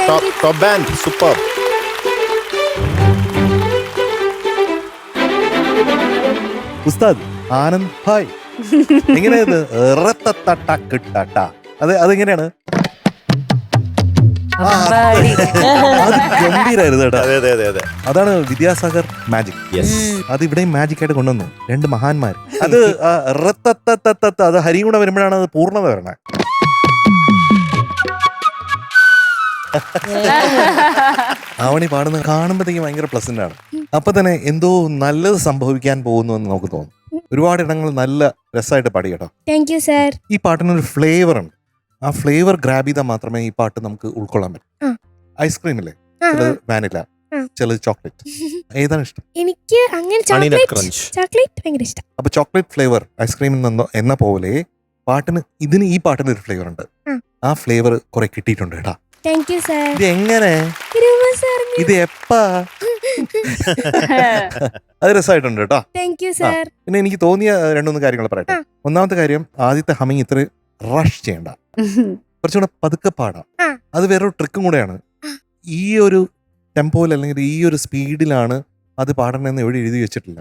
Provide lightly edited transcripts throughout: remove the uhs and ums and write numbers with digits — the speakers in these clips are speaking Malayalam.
Top band super. ഉസ്താദ് ആനന്ദ് ഭായ് എങ്ങനെയത് അതെങ്ങനെയാണ്? അത് ഗംഭീരായിരുന്നു കേട്ടോ. അതാണ് വിദ്യാസാഗർ മാജിക്. അത് ഇവിടെയും മാജിക് ആയിട്ട് കൊണ്ടുവന്നു രണ്ട് മഹാന്മാർ. അത് അത് ഹരിയും കൂടെ വരുമ്പോഴാണ് അത് പൂർണ്ണത വരണേ. ആവണി പാടുന്ന കാണുമ്പോഴത്തേക്കും ഭയങ്കര പ്ലസന്റ് ആണ്. അപ്പൊ തന്നെ എന്തോ നല്ലത് സംഭവിക്കാൻ പോകുന്നു എന്ന് നമുക്ക് തോന്നും. ഒരുപാട് ഇടങ്ങൾ നല്ല രസമായിട്ട് പാടി കേട്ടോ. Thank you sir. ഈ പാട്ടിനൊരു ഫ്ലേവർ ഉണ്ട്. ആ ഫ്ലേവർ ഗ്രാബ് ചെയ്താൽ മാത്രമേ ഈ പാട്ട് നമുക്ക് ഉൾക്കൊള്ളാൻ പറ്റും. ഐസ്ക്രീം ഇല്ലേ, ചിലത് വാനില, ചിലത് ചോക്ലേറ്റ്. ഏതാണ് ഇഷ്ടം? എനിക്ക് അങ്ങനെ ചോക്ലേറ്റ് ഭയങ്കര ഇഷ്ടം. അപ്പൊ ചോക്ലേറ്റ് ഫ്ലേവർ ഐസ്ക്രീമിൽ നിന്നോ എന്ന പോലെ ഇതിന് ഈ പാട്ടിന് ഒരു ഫ്ലേവർ ഉണ്ട്. ആ ഫ്ലേവർ കുറെ കിട്ടിയിട്ടുണ്ട് കേട്ടാ. Thank you sir. ഇത് എങ്ങനെ, ഇത് എപ്പാ? അത് രസമായിട്ടുണ്ട് കേട്ടോ. Thank you sir. പിന്നെ എനിക്ക് തോന്നിയ രണ്ടുമൂന്ന് കാര്യങ്ങൾ പറയട്ടെ. ഒന്നാമത്തെ കാര്യം, ആദ്യത്തെ ഹമ്മിങ് ഇത്ര റഷ് ചെയ്യണ്ട, കുറച്ചുകൂടെ പതുക്കെ പാടാം. അത് വേറൊരു ട്രിക്കും കൂടെയാണ്. ഈ ഒരു ടെമ്പോയിൽ അല്ലെങ്കിൽ ഈ ഒരു സ്പീഡിലാണ് അത് പാടണമെന്ന് എവിടെ എഴുതി വെച്ചിട്ടില്ല.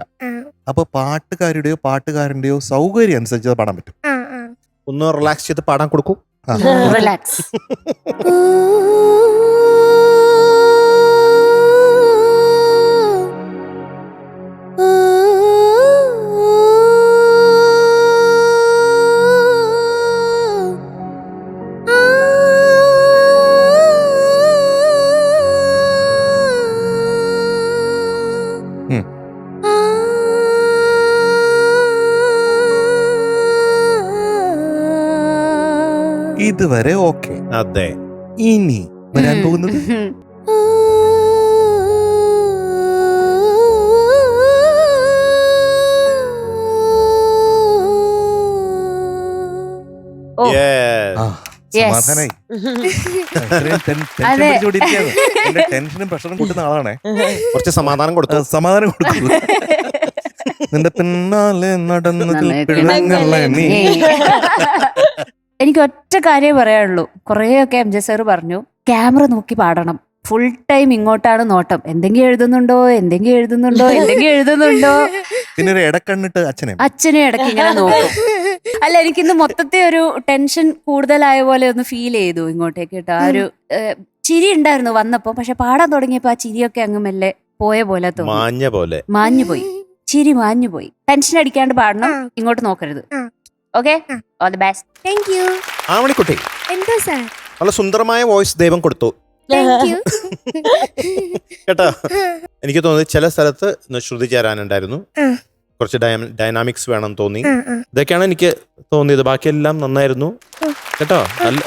അപ്പൊ പാട്ടുകാരന്റെയോ സൗകര്യം അനുസരിച്ച് അത് പാടാൻ പറ്റും. ഒന്ന് റിലാക്സ് ചെയ്ത് പാടാൻ കൊടുക്കൂ. റിലാക്സ്. ഇതുവരെ ഓക്കെ. അതെ. ഇനി വരാൻ പോകുന്നത് സമാധാനായി. ടെൻഷനും പ്രഷറും കൂട്ടുന്ന ആളാണേ. കുറച്ച് സമാധാനം കൊടുത്തു. സമാധാനം കൊടുത്തു. നിന്റെ പിന്നാലെ നടന്നത് നീ. എനിക്ക് ഒറ്റ കാര്യമേ പറയാനുള്ളൂ. കുറേയൊക്കെ എം ജെ സാർ പറഞ്ഞു, ക്യാമറ നോക്കി പാടണം, ഫുൾ ടൈം ഇങ്ങോട്ടാണ് നോട്ടം. എന്തെങ്കിലും എഴുതുന്നുണ്ടോ. പിന്നെ ഒരു ഇടക്കണ്ണിട്ട് അച്ഛനെ ഇടയ്ക്ക് ഇങ്ങനെ നോക്കും. അല്ല, എനിക്കിന്ന് മൊത്തത്തെ ഒരു ടെൻഷൻ കൂടുതലായ പോലെ ഒന്ന് ഫീൽ ചെയ്തു ഇങ്ങോട്ടേക്ക് കേട്ടോ. ആ ഒരു ചിരി ഉണ്ടായിരുന്നു വന്നപ്പോ, പക്ഷെ പാടാൻ തുടങ്ങിയപ്പോ ആ ചിരിയൊക്കെ അങ്ങ് മെല്ലെ പോയ പോലെ തോന്നി. മാഞ്ഞുപോയി, ചിരി മാഞ്ഞുപോയി. ടെൻഷൻ അടിക്കാണ്ട് പാടണം, ഇങ്ങോട്ട് നോക്കരുത്. Okay, all the best. Thank you. ആവണിക്കുട്ടി, എന്താ സാർ? നല്ല സുന്ദരമായ വോയിസ് ദൈവം കൊടുത്തു കേട്ടോ. എനിക്ക് തോന്നി ചില സ്ഥലത്ത് ശ്രുതി ചേരാനുണ്ടായിരുന്നു, കുറച്ച് ഡൈനാമിക്സ് വേണം തോന്നി. ഇതൊക്കെയാണ് എനിക്ക് തോന്നിയത്. ബാക്കിയെല്ലാം നന്നായിരുന്നു കേട്ടോ.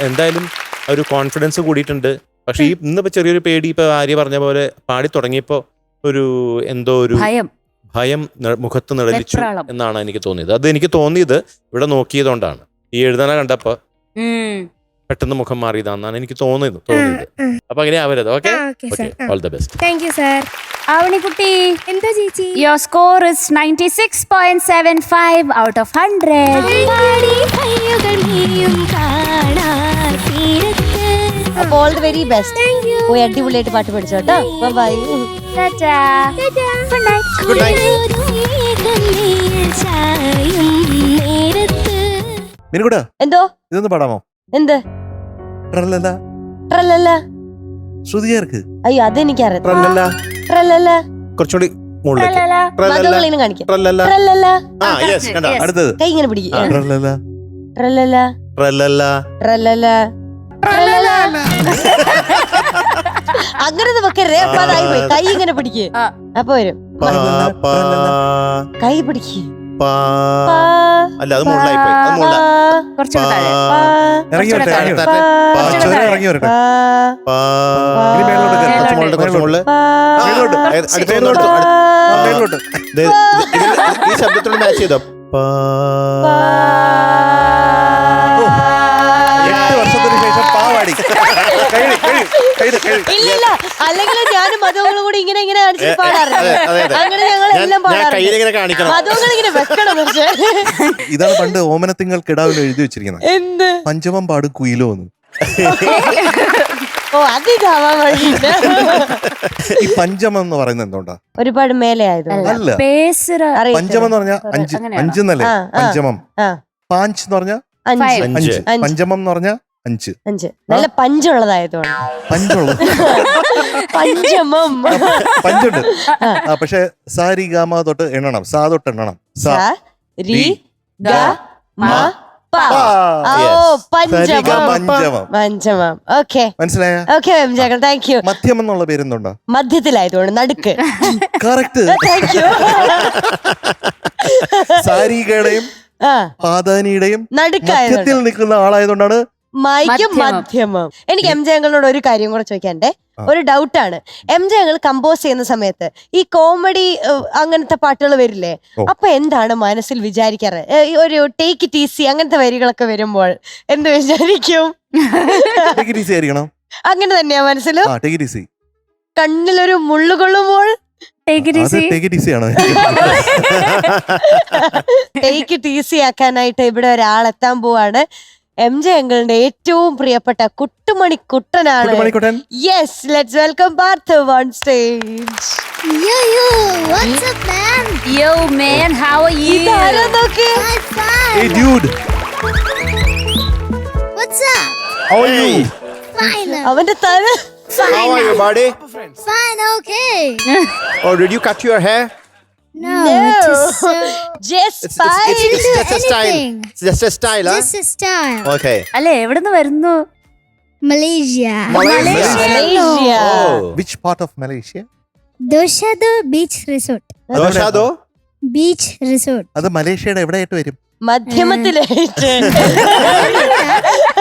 എന്തായാലും ഒരു കോൺഫിഡൻസ് കൂടിയിട്ടുണ്ട്. പക്ഷെ ഈ ഇന്നിപ്പോ ചെറിയൊരു പേടി, ഇപ്പൊ ആര്യ പറഞ്ഞ പോലെ പാടി തുടങ്ങിയപ്പോ ഒരു എന്തോ ഒരു ഭയം മുഖത്ത് നിഴലിച്ചു എന്നാണ് എനിക്ക് തോന്നിയത്. അത് എനിക്ക് തോന്നിയത് ഇവിടെ നോക്കിയതുകൊണ്ടാണ്. ഈ എഴുതാന കണ്ടപ്പോ പെട്ടെന്ന് മുഖം മാറിയതാണെന്നാണ് എനിക്ക് തോന്നിയത്. അപ്പൊ അങ്ങനെ ആവരുത്. Okay, all the best. Thank you sir. ആവണിക്കുട്ടി, എന്താ ചേച്ചി? Your score is 96.75 out of 100. അപ്പോൾ ഓൾ ദി വെരി ബെസ്റ്റ്. പോയി അടിപൊളിയായിട്ട് പാട്ട് പഠിച്ചോ കേട്ടോ. Bye. Good night. Good night. മിനുകുട്ടാ, എന്തോ ഇതൊന്ന് പാടാമോ? എന്ത്? ശ്രുതി ചേർക്ക്. അയ്യോ, അതെനിക്കറിയാം. കുറച്ചുകൂടി കാണിക്കാം. അടുത്തത് കൈ ഇങ്ങനെ പിടിക്കും. അങ്ങനെ വെക്കരുത്. അപ്പൊ അതായി പോയി. കൈ ഇങ്ങനെ പിടിക്ക്. അപ്പൊ വരും. കൈ പിടിക്ക്. അല്ല, അത് മുകളിലായി പോയി. ഇറങ്ങി വരട്ടെ. ഈ ശബ്ദത്തോട് മാച്ച് ചെയ്തോ. 8 വർഷത്തിന് ശേഷം പാവാടി. ഇല്ല, അല്ലെങ്കിൽ ഞാനും മധുങ്ങളും കൂടി ഇങ്ങനെ കാണിച്ചിട്ട് പാടാറുണ്ട്. അങ്ങനെ ഞങ്ങൾ എല്ലാം പാടാറുണ്ട്. മധുങ്ങൾ ഇങ്ങനെ വെക്കണം. പക്ഷേ ഇതാണ് പണ്ട് ഓമനത്തിങ്ങൾ കിടാവിൽ എഴുതി വെച്ചിരിക്കുന്നത്. എന്ത്? പഞ്ചമം പാട് കുയിലോ എന്ന്. ഓ അതിനാവാൻ വഴിയില്ല. ഈ പഞ്ചമം എന്ന് പറയുന്നത് എന്തുകൊണ്ടാ? ഒരുപാട് മേലെ ആയതുകൊണ്ട് അല്ല, പേസര പഞ്ചമം എന്ന് പറഞ്ഞാൽ അഞ്ച്, അങ്ങനെയാണോ? അഞ്ചെന്നല്ലേ ആ, ആ. പഞ്ചമം. ആ. പാഞ്ച് എന്ന് പറഞ്ഞാൽ അഞ്ച് Five. അഞ്ച്, അഞ്ച്. പഞ്ചമം എന്ന് പറഞ്ഞാൽ അഞ്ച്. അഞ്ച് നല്ല പഞ്ചുള്ളതായതുകൊണ്ട് പഞ്ചുള്ളത് പഞ്ചമം. പഞ്ചുണ്ട്. പക്ഷെ സാരി ഗാമ തൊട്ട് എണ്ണണം, സാ തൊട്ട് എണ്ണണം. സ രി ഗ മ പ. പാ. ഓ സാരി ഗ പഞ്ചമം. പഞ്ചമം. പഞ്ചമം. ഓക്കെ മനസ്സിലായ? ഓക്കെ എംജേക്കൾ, താങ്ക് യു. മധ്യം എന്നുള്ള പേരെന്തുണ്ടോ? മധ്യത്തിലായതുകൊണ്ട് നടുക്ക്. കറക്റ്റ്. Thank you. സാരികയുടെയും ആ പാതാനിയുടെയും നടുക്കായതുകൊണ്ട് മധ്യത്തിൽ നിൽക്കുന്ന ആളായതുകൊണ്ടാണ് മൈക്കും മധ്യമം. മധ്യമം. എനിക്ക് എം ജെ അങ്കിളിനോട് ഒരു കാര്യം കൂടെ ചോദിക്കാണ്ടേ. ആ. ഒരു ഡൗട്ടാണ്. എം ജെ അങ്കിൾ കമ്പോസ് ചെയ്യുന്ന സമയത്ത് ഈ കോമഡി അങ്ങനത്തെ പാട്ടുകൾ വരില്ലേ, ഓ. അപ്പൊ എന്താണ് മനസ്സിൽ വിചാരിക്കാറ്? ഈ ഒരു ടേക്ക് ഇറ്റ് ഈസി അങ്ങനത്തെ വരികളൊക്കെ വരുമ്പോൾ എന്ത് വിചാരിക്കും? Take it easy ആയിരിക്കണം. അങ്ങനെ തന്നെയാ മനസ്സിലും. ആ, take it easy. കണ്ണിലൊരു മുള്ളു കൊള്ളുമ്പോൾ Take it അത് easy. take it easy ആണ്. ടേക്ക് ഇറ്റ് ഈസി ആക്കാനായിട്ട് ഇവിടെ ഒരാൾ എത്താൻ പോവാണ്. എം ജെ അങ്കിളിന്റെ ഏറ്റവും പ്രിയപ്പെട്ട കുട്ടുമണിക്കുട്ടനാണ്. മണിക്കുട്ടൻ. Yes, let's welcome Parthav on stage. Yo, what's up, man? Yo man, how are you? ഇതാരാ നോക്കിയേ? I'm fine. Hey dude, What's up? how are you? Fine. അവന്റെ തല How are you, buddy? Fine, okay. Oh, did you cut your hair? No, No. it is just fine. It's just a style. anything. It's just a style, huh? Just a style. Okay. അല്ലെ എവിടുന്ന് വരുന്നു? Malaysia. Malaysia. Oh. Which part of Malaysia? Doshado Beach Resort. Doshado? Beach Resort. അത് മലേഷ്യയുടെ എവിടെയായിട്ട് വരും? മധ്യമത്തിലായിട്ട്.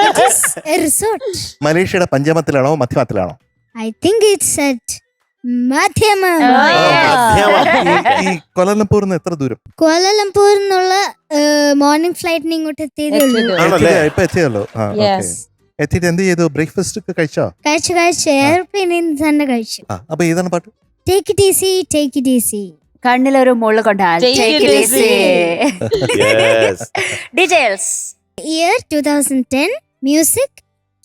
It is a resort. മലേഷ്യയുടെ പഞ്ചമത്തിലാണോ മധ്യമത്തിലാണോ? I think it's at Madhyamam. ഈ കൊലലംപൂർന്ന് എത്ര ദൂരം? കോലാലംപൂർ നിന്നുള്ള മോർണിംഗ് ഫ്ലൈറ്റിന് ഇങ്ങോട്ട് എത്തിയതേ ആണല്ലേ? ഇപ്പൊ എത്തിയല്ലോ. Yes. എത്തിയിട്ട് എന്ത് ചെയ്തു? ബ്രേക്ക്ഫാസ്റ്റ് ഒക്കെ കഴിച്ചോ? കഴിച്ചു എയർപ്ലെയിനിൽ തന്നെ കഴിച്ചു. അപ്പൊ ഏതാണ് പാട്ട്? Take it easy, take it easy. കണ്ണിലൊരു മുള്ളു കൊണ്ടാൽ Take it easy. Yes. Details. Year 2010. Music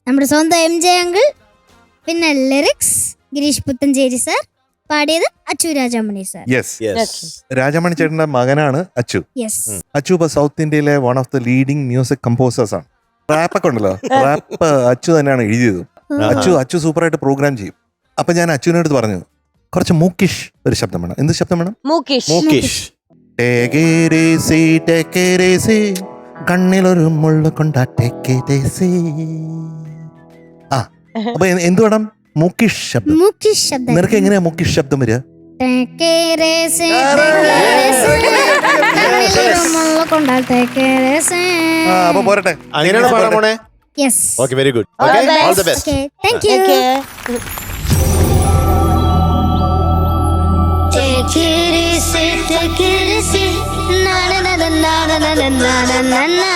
നമ്മുടെ സ്വന്തം എം ജെ അങ്കിൾ. പിന്നെ ലിറിക്സ് ഗിരീഷ് പുത്തഞ്ചേരി സാർ. പാടിയത് Achu Rajamani sir. Yes, Yes. Rajamani ചേട്ടന്റെ മകനാണ് അച്ചു. യെസ്. അച്ചു ഇപ്പൊ സൗത്ത് ഇന്ത്യയിലെ one of the leading music composers ആണ്. റാപ്പ് ഒക്കെ ഉണ്ടല്ലോ, റാപ്പ് അച്ചു തന്നെയാണ് എഴുതിയത്. അച്ചു സൂപ്പറായിട്ട് പ്രോഗ്രാം ചെയ്യും. അപ്പൊ ഞാൻ അച്ചുവിന്റെ അടുത്ത് പറഞ്ഞു, കുറച്ച് മൂക്കിഷ് ഒരു ശബ്ദം വേണം. എന്ത് ശബ്ദം വേണം? മൂക്കിഷ്. Mukesh. കണ്ണിലൊരു മുള്ളു കൊണ്ടാ. ആ, അപ്പൊ എന്ത് വേണം? മൂക്കിഷ് ശബ്ദം. മുക്കിഷ് ശബ്ദം. നിനക്ക് എങ്ങനെയാ മൂക്കിഷ് ശബ്ദം വരിക? അപ്പൊ പോരട്ടെ. അങ്ങനെയാണ് പാടാൻ പോണേ. Yes. Okay, very good. All Okay, the all the best. best. Okay, thank you. Okay. Take it easy, take it easy. Na na na na na na na na na na na.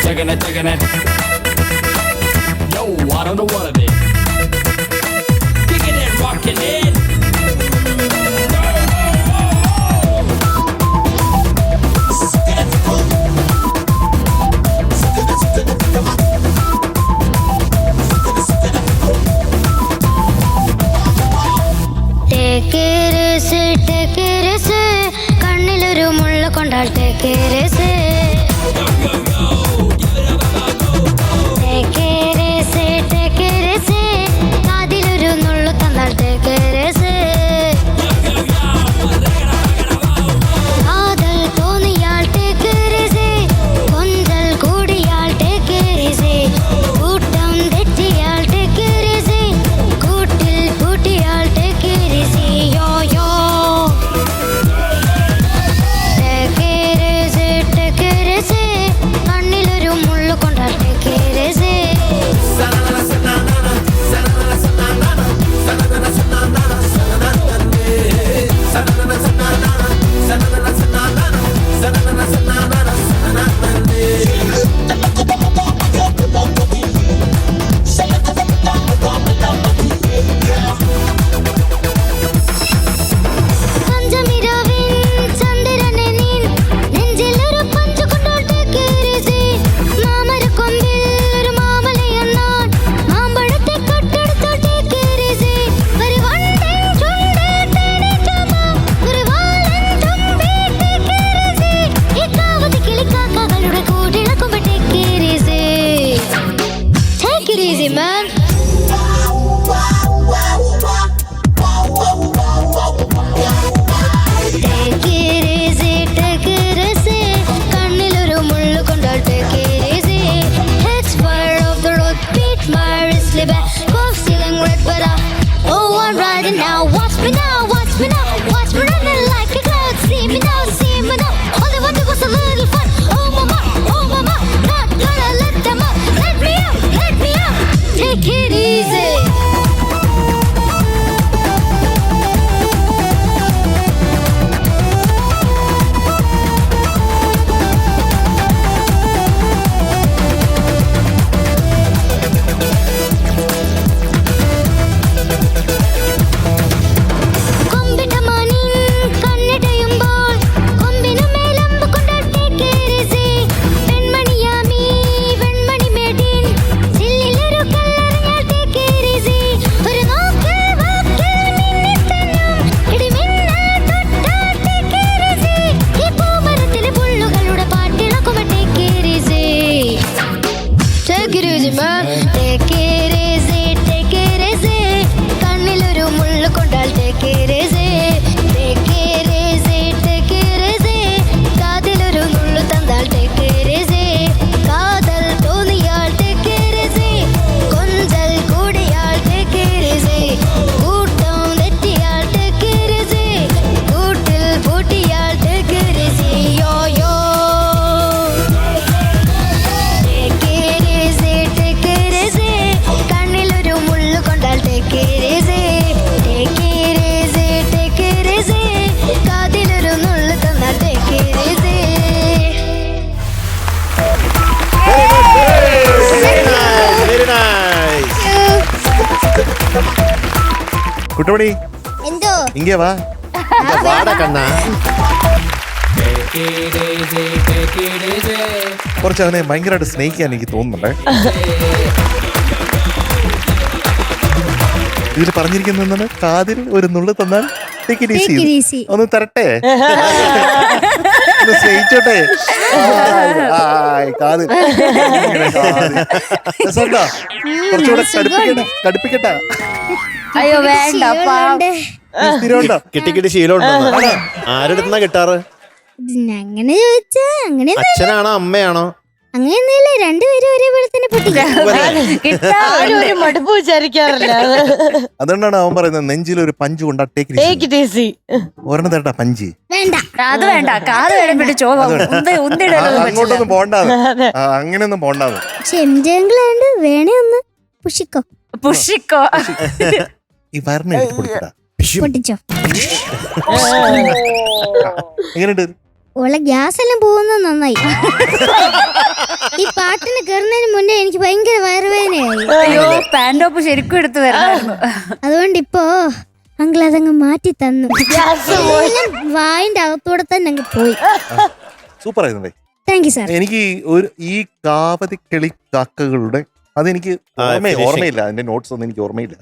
Taking it. Yo, I don't know what it is. Kicking it, rocking it. Take it easy, take it easy. കണ്ണിലൊരു മുള്ള കൊണ്ടാൽ take it easy. Take it easy, take it easy. കാതിലൊരു നുള്ളു തന്നാൽ take it easy. കാതൽ തോന്നിയാൽ take it easy. കൊഞ്ചൽ കൂടിയാൽ take it easy. കൂട്ടം തെറ്റിയാൽ take it easy. കൂട്ടിൽ പൂട്ടിയാൽ take it easy. Yo yo. Take it easy, take it easy. Kuttamani എന്തോ ഇങ്ങേ വാ. വാട കണ്ണാ. കുറച്ച് അവനെ ഭയങ്കരമായിട്ട് സ്നേഹിക്കാൻ എനിക്ക് തോന്നുന്നുണ്ടേ. ഇതിൽ പറഞ്ഞിരിക്കുന്ന കാതിൽ ഒരു നുള്ളു തന്നാൽ take it easy. Take it easy. ഒന്ന് തരട്ടെ, ഒന്ന് സ്നേഹിച്ചോട്ടെ. കാതിൽ രസമുണ്ടോ? കുറച്ചുകൂടെ കടുപ്പിക്കട്ടെ. അയ്യോ വേണ്ട സ്ഥിരമുണ്ടോ? കിട്ടി ശീലമുണ്ടോ? ആരെടുത്തുന്നാ കിട്ടാറ്? അങ്ങനെ ചോദിച്ചാ അങ്ങനെ അച്ഛനാണോ അമ്മയാണോ? അങ്ങനെയൊന്നുമില്ല, രണ്ടുപേരും ഒരേപോലെ തന്നെ പൊട്ടിക്കാം. ആരും ഒരു മടുപ്പ് വിചാരിക്കാറില്ല. അതുകൊണ്ടാണ് അവൻ പറയുന്നത് നെഞ്ചിൽ ഒരു പഞ്ച് കൊണ്ടാ ടേക്ക് Take it easy. ഒരെണ്ണം തരട്ടാ പഞ്ച്. വേണ്ട, അത് വേണ്ട, കാറ് വേണം പിടിച്ചോ. അങ്ങോട്ടൊന്നും പോണ്ടാന്ന്. അങ്ങനെയൊന്നും പോണ്ടാന്ന്. പക്ഷെ എംജംഗിളാണ്ട് വേണേ ഒന്ന് പുഷിക്കോ. പുഷിക്കോ. ഈ വരണ എടുത്ത് കൊടുക്കടാ. പൊട്ടിച്ചോ. എങ്ങനെയുണ്ട്? ഓളെ ഗ്യാസ് എല്ലാം പോകുന്നത് നന്നായി. ഈ പാട്ടിന് കയറുന്നതിന് മുന്നേ എനിക്ക് ഭയങ്കര വയറുവേദനയായി. അയ്യോ പാൻറ്റോപ്പ് ശരിക്കും എടുത്തു വരണമായിരുന്നു. അതുകൊണ്ട് ഇപ്പോ അങ്കിൾ അതങ്ങ് മാറ്റി തന്നു. എല്ലാം വായിന്റെ അകത്തൂടെ തന്നെ അങ്ങ് പോയി. സൂപ്പർ ആയിരുന്നേ. Thank you sir. എനിക്ക് ഈ കാവതി കിളി കാക്കകളുടെ അതെനിക്ക് ഓർമ്മയില്ല. അതിന്റെ നോട്ട്സ് ഒന്നും എനിക്ക് ഓർമ്മയില്ല.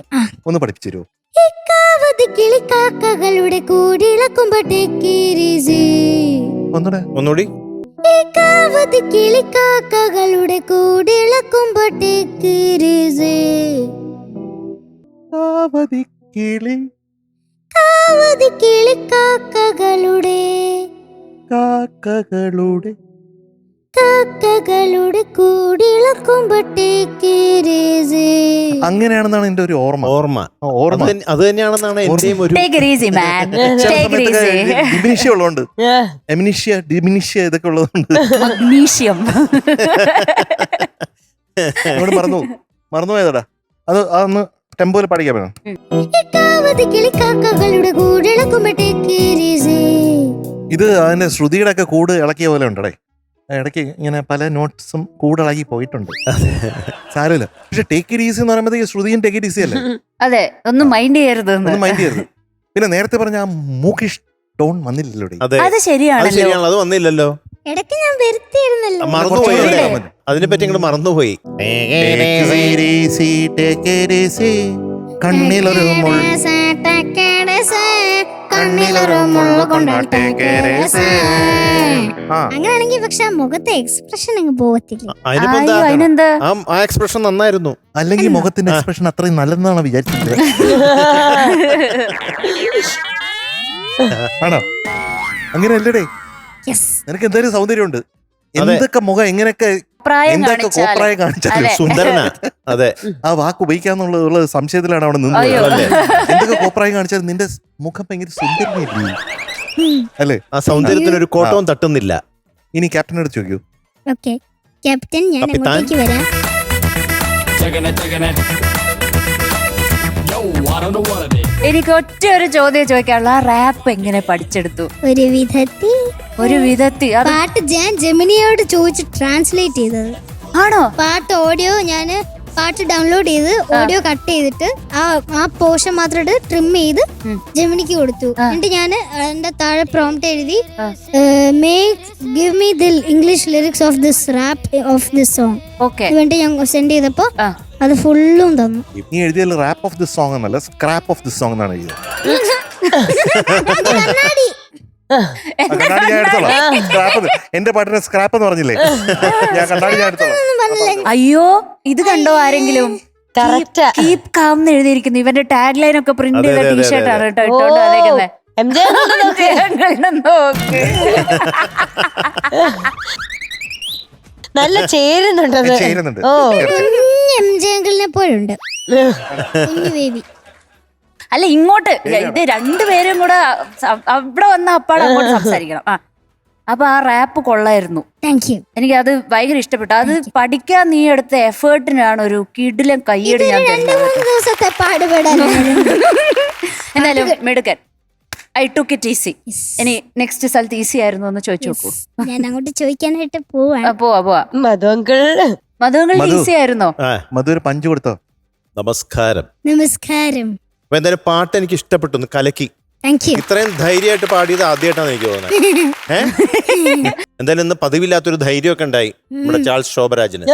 ഒന്ന് പഠിപ്പിച്ചു തരുമോ? കാവതി കിളിക്കാക്കകളുടെ കൂടിളക്കുമ്പോട്ടേക്കീരിസി. ഒന്നുകൂടി. കാവതി കിളിക്കാക്കകളുടെ കൂടിളക്കുമ്പോട്ടേക്കീരിസി. കാവതി കിളി കാവതി കിളിക്കാക്കകളുടെ കാക്കകളുടെ കാക്കകളുടെ കൂടിളക്കുമ്പോട്ടേക്കീരിസി. അങ്ങനെയാണെന്നാണ് എന്റെ ഒരു ഓർമ്മ. അത് തന്നെയാണെന്നാണ് എന്റെയും ഒരു Take it easy, man. Take it easy. ഡിമിനിഷ്യ ഉള്ളതുകൊണ്ട്, ഡിമിനിഷ്യ ഇതൊക്കെ ഉള്ളതുകൊണ്ട് Magnesium. മറന്നുപോയതാ. അതൊന്ന് ടെമ്പോയിൽ പഠിക്കാൻ വേണം. കാവതി കിളിക്കാക്കകളുടെ കൂടിളക്കുമ്പോട്ടേക്കീരിസി. ഇത് അതിന്റെ ശ്രുതിയുടെ ഒക്കെ കൂട് ഇളക്കിയ പോലെ ഉണ്ടേ. ഇടയ്ക്ക് ഇങ്ങനെ പല നോട്ട്സും കൂടിളകി പോയിട്ടുണ്ട്. സാരമില്ല. പക്ഷെ ടേക്ക് ഇറ്റ് ഈസി എന്ന് പറയുമ്പോഴത്തേക്ക് ശ്രുതിയും ടേക്ക് ഇറ്റ് ഈസി അല്ലേ? അതെ, ഒന്നും മൈൻഡ് ചെയ്യരുത്. ഒന്നും മൈൻഡ് ചെയ്യരുത്. പിന്നെ നേരത്തെ പറഞ്ഞ ആ മൂക്കിഷ് ടോൺ വന്നില്ലല്ലോ. അത് ശരിയാണല്ലോ. അത് വന്നില്ലല്ലോ. ഇടയ്ക്ക് ഞാൻ വരുത്തിയിരുന്നല്ലോ. മറന്നുപോയി. അതിനെപ്പറ്റി ഇങ്ങോട്ട് മറന്നുപോയി. കണ്ണിലൊരു അങ്ങനെയാണെങ്കിൽ പക്ഷെ ആ മുഖത്തെ എക്സ്പ്രഷൻ അങ്ങ് പോകത്തില്ല. അതിനെന്താ? ആ എക്സ്പ്രഷൻ നന്നായിരുന്നു. അല്ലെങ്കിൽ മുഖത്തിന്റെ എക്സ്പ്രഷൻ അത്രയും നല്ലതെന്നാണ് വിചാരിച്ചത്. ആണോ? അങ്ങനെ അല്ലടേ. നിനക്ക് എന്തായാലും സൗന്ദര്യമുണ്ട്. എന്തൊക്കെ മുഖം എങ്ങനെയൊക്കെ എന്തൊക്കെ കോപ്രായം കാണിച്ചാലും സുന്ദരനാ. അതെ, ആ വാക്ക് ഉപയോഗിക്കാന്നുള്ള സംശയത്തിലാണ് അവിടെ നിന്ന്. എന്തൊക്കെ കോപ്രായം കാണിച്ചാലും നിന്റെ മുഖം ഭയങ്കര സുന്ദരനല്ലേ അല്ലേ? ആ സൗന്ദര്യത്തിന് ഒരു കോട്ടവും തട്ടുന്നില്ല. ഇനി ക്യാപ്റ്റനോട് ചോദിക്കൂ. ഓക്കെ ക്യാപ്റ്റൻ, ഞാൻ അങ്ങോട്ടേക്ക് വരാം. എനിക്ക് ഒറ്റ ഒരു ചോദ്യം ചോദിക്കാനുള്ള, ആ റാപ്പ് എങ്ങനെ പഠിച്ചെടുത്തു? ഒരു വിധത്തിൽ അത് പാട്ട് ഞാൻ ജെമിനിയോട് ചോദിച്ച് ട്രാൻസ്ലേറ്റ് ചെയ്തത്. ആണോ? പാട്ട് ഓഡിയോ ഞാൻ പാട്ട് ഡൗൺലോഡ് ചെയ്ത് ഓഡിയോ കട്ട് ചെയ്തിട്ട് ആ പോർഷൻ മാത്രം ട്രിം ചെയ്ത് ജെമിനിക്ക് കൊടുത്തു. എന്നിട്ട് ഞാൻ എന്റെ താഴെ പ്രോംപ്റ്റ് എഴുതി give me the English lyrics of this rap of this song. എന്നിട്ട് ഞാൻ സെൻഡ് ചെയ്തപ്പോ അത് ഫുള്ളും തന്നു. നീ എഴുതിയാൽ റാപ്പ് ഓഫ് ദിസ് സോങ് എന്നല്ല, സ്ക്രാപ്പ് ഓഫ് ദിസ് സോങ് എന്നാണ് എഴുതിയത്. കണ്ണാടി ഞാൻ എടുത്തോളാം. സ്ക്രാപ്പ്, എന്റെ പാട്ടിനെ സ്ക്രാപ്പ് എന്ന് പറഞ്ഞില്ലേ? ഞാൻ കണ്ണാടി ഞാൻ എടുത്തോളാം. അയ്യോ, ഇത് കണ്ടോ ആരെങ്കിലും? കീപ് കാം എന്ന് എഴുതിയിരിക്കുന്നു. ഇവന്റെ ടാഗ് ലൈൻ ഒക്കെ പ്രിന്റ് ചെയ്ത ടീഷർട്ട് ആണ് കേട്ടോ ഇട്ടോണ്ട് വന്നേക്കുന്നത്. നല്ല ചേരുന്നുണ്ട്. എംജംഗിളിനെ പോലുണ്ട് ബേബി. അല്ല ഇങ്ങോട്ട് ഇത് രണ്ടുപേരും കൂടെ അവിടെ വന്ന അപ്പാടെ അങ്ങോട്ട് സംസാരിക്കണം. അപ്പൊ ആ റാപ്പ് കൊള്ളായിരുന്നു. Thank you. എനിക്ക് അത് ഭയങ്കര ഇഷ്ടപ്പെട്ടു. അത് പഠിക്കാൻ നീ എടുത്ത എഫേർട്ടിനാണ് ഒരു കിടിലം കയ്യടി ഞാൻ എന്തായാലും മിടുക്കൻ. I took it easy. ഇനി നെക്സ്റ്റ് സ്ഥലത്ത് ഈസി ആയിരുന്നു എന്ന് ചോദിച്ചു നോക്കൂ. ഞാൻ അങ്ങോട്ട് ചോദിക്കാനായിട്ട് പോവാ. പോവാ. മധുങ്ങൾ ഈസി ആയിരുന്നോ? മധു ഒരു പഞ്ച് കൊടുത്തോ? നമസ്കാരം. നമസ്കാരം. അപ്പൊ എന്തായാലും പാട്ട് എനിക്ക് ഇഷ്ടപ്പെട്ടു, ഒന്ന് കലക്കി. Thank you. ഇത്രയും ധൈര്യമായിട്ട് പാടിയത് ആദ്യമായിട്ടാണ് എനിക്ക് തോന്നുന്നത്. എന്തായാലും ഇന്ന് പതിവില്ലാത്തൊരു ധൈര്യമൊക്കെ ഉണ്ടായി നമ്മുടെ ചാൾസ് ശോഭരാജിന്.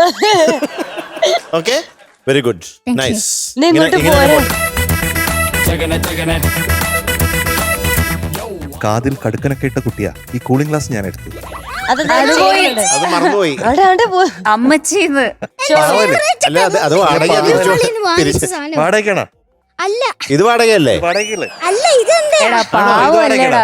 Okay, very good, nice. കാതിൽ കടുക്കനൊക്കെ ഇട്ട കുട്ടിയാ ഈ കൂളിംഗ് ഗ്ലാസ് ഞാൻ എടുത്തു. അത് മറന്നുപോയി. അമ്മച്ചീന്ന് അല്ല, അത് വാടകയ്ക്കാണോ? അല്ല, ഇത് വാടകയല്ലേ? വാടകയ്ക്കല്ലേ? അല്ല, ഇതെന്താ? പാവല്ലേടാ.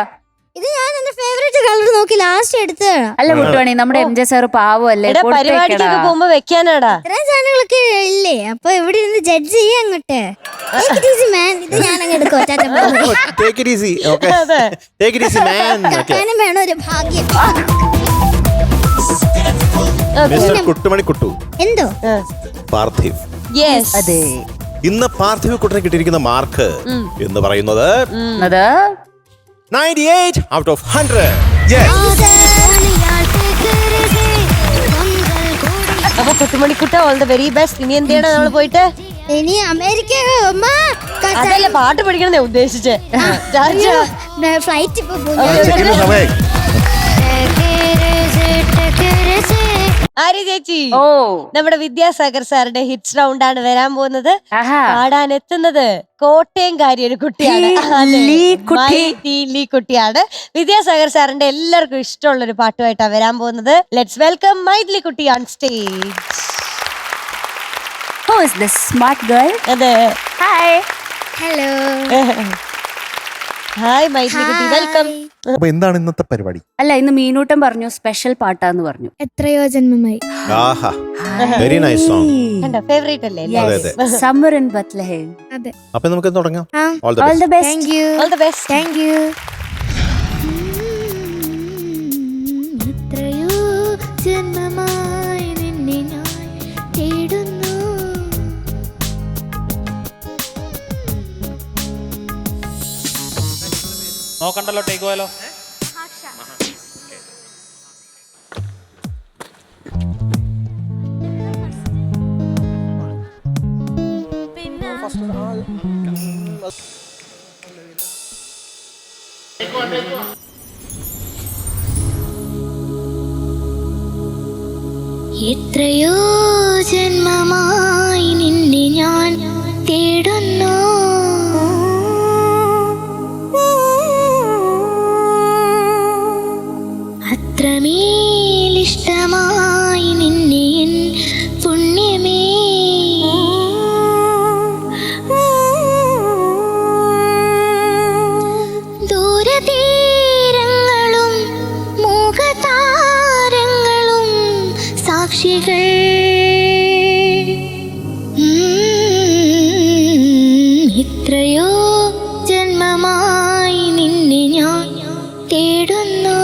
ഇത് ഞാൻ എന്റെ ഫേവറേറ്റ് കളർ നോക്കി ലാസ്റ്റ് എടുത്തതാണ്. അല്ല മുട്ടുവാണി, നമ്മുടെ MJ സാറ് പാവല്ലേ, പരിപാടിക്കൊക്കെ പോകുമ്പോ വെക്കാനാടാ ഇത്രയും സാധനങ്ങളൊക്കെ ഇല്ലേ, അപ്പൊ ഇവിടെ ഇരുന്ന് ജഡ്ജ് ചെയ്യാ അങ്ങോട്ട്. ഇത് ഞാൻ അങ്ങ് എടുക്കും. Take it easy, okay? Take it easy, man. കക്കാനും വേണം ഒരു ഭാഗ്യം. മിസ്റ്റർ കുട്ടുമണി കുട്ടു. എന്തോ പാർത്ഥിവ്. അതെ, ഇന്ന് പാർത്ഥിവ് കുട്ടനെ കിട്ടിയിരിക്കുന്ന മാർക്ക് എന്ന് പറയുന്നത് 98 out of 100. അപ്പൊ കുട്ടുമണിക്കുട്ട ഓൾ ദ വെരി ബെസ്റ്റ്. ഇനി എന്താണ് നമ്മൾ പോയിട്ട്? ഇനി അമേരിക്ക അതല്ല, പാട്ട് പഠിക്കണേ ഉദ്ദേശിച്ചേ. ഫ്ലൈറ്റ് ഇപ്പൊ ആര്യ ചേച്ചി, ഓ നമ്മുടെ വിദ്യാസാഗർ സാറിന്റെ ഹിറ്റ്സ് റൗണ്ട് ആണ് വരാൻ പോകുന്നത്. ആഹാ, പാടാൻ എത്തുന്നത് കോട്ടയംകാരി ഒരു കുട്ടിയാണ്. ലീ കുട്ടിയാണ്. വിദ്യാസാഗർ സാറിന്റെ എല്ലാവർക്കും ഇഷ്ടമുള്ള ഒരു പാട്ടുമായിട്ടാണ് വരാൻ പോകുന്നത്. ലെറ്റ്സ് വെൽക്കം മൈഥിലി കുട്ടി on stage. who is this smart girl? അതെ, ഹായ്. ഹലോ. ഹായ് മൈഥിലി കുട്ടി, വെൽക്കം. അപ്പൊ എന്താണ് ഇന്നത്തെ പരിപാടി? അല്ല, ഇന്ന് മീനൂട്ടൻ പറഞ്ഞു സ്പെഷ്യൽ പാട്ടാന്ന് പറഞ്ഞു. എത്രയോ ജന്മമായി. ആഹാ, വെരി നൈസ് സോങ്. കണ്ടോ, ഫേവറേറ്റ് അല്ലേ? Summer in Bethlehem. അതെ. അപ്പൊ നമുക്ക് തുടങ്ങാം. All the All best. the best. Thank you. All the best. Thank U. എത്രയോ ജന്മമായി നിന്നെ ഞാൻ തേടുന്നു. നോക്കണ്ടല്ലോ, ടേക്ക് പോയാലോ? എത്രയോ ജന്മമായി നിന്നെ ഞാൻ തേടുന്നു. അത്രമേലിഷ്ടമായി നിന്നെ എൻ പുണ്യമേ. ദൂരതീരങ്ങളും മുഖതാരങ്ങളും സാക്ഷികൾ. എത്രയോ ജന്മമായി നിന്നെ ഞാൻ തേടുന്നു.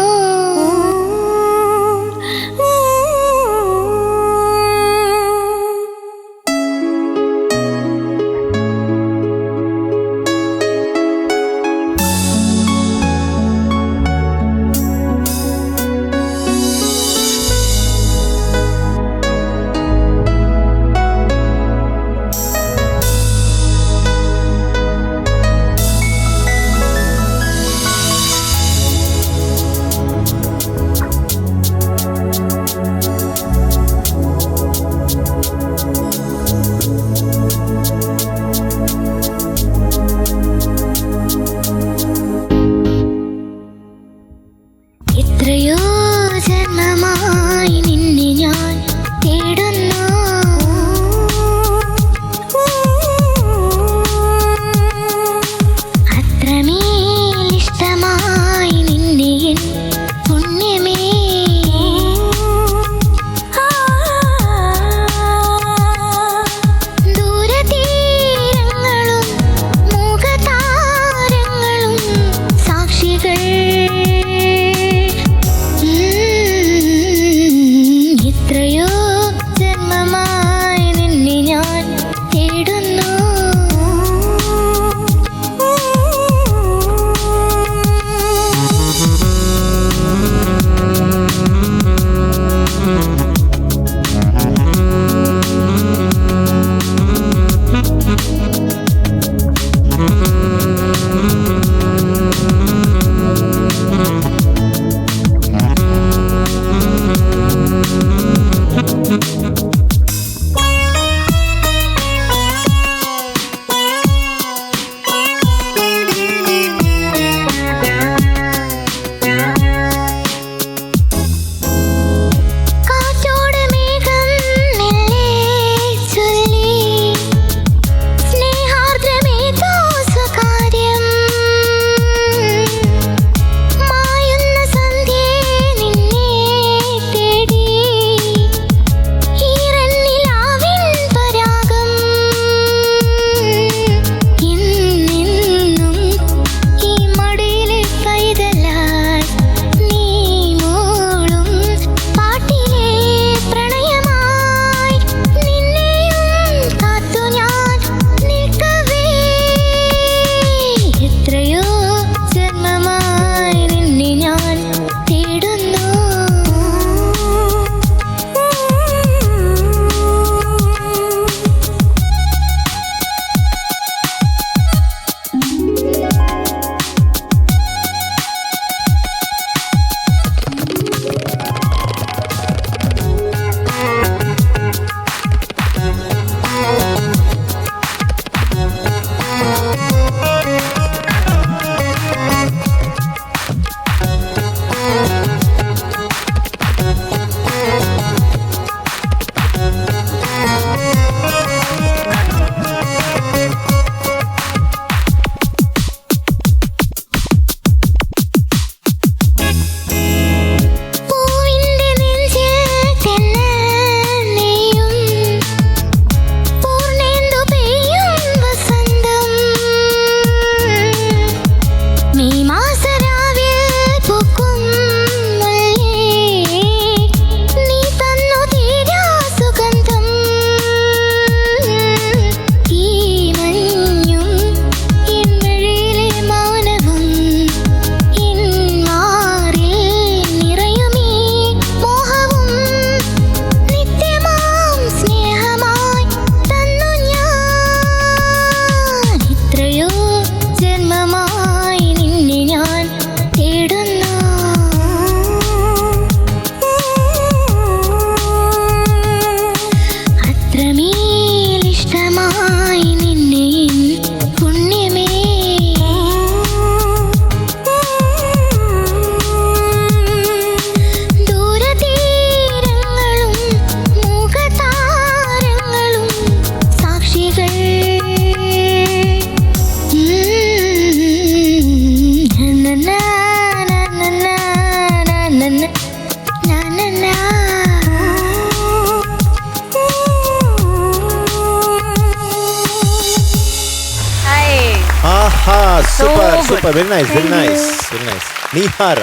ആഹാ super super very nice very nice very nice Nihara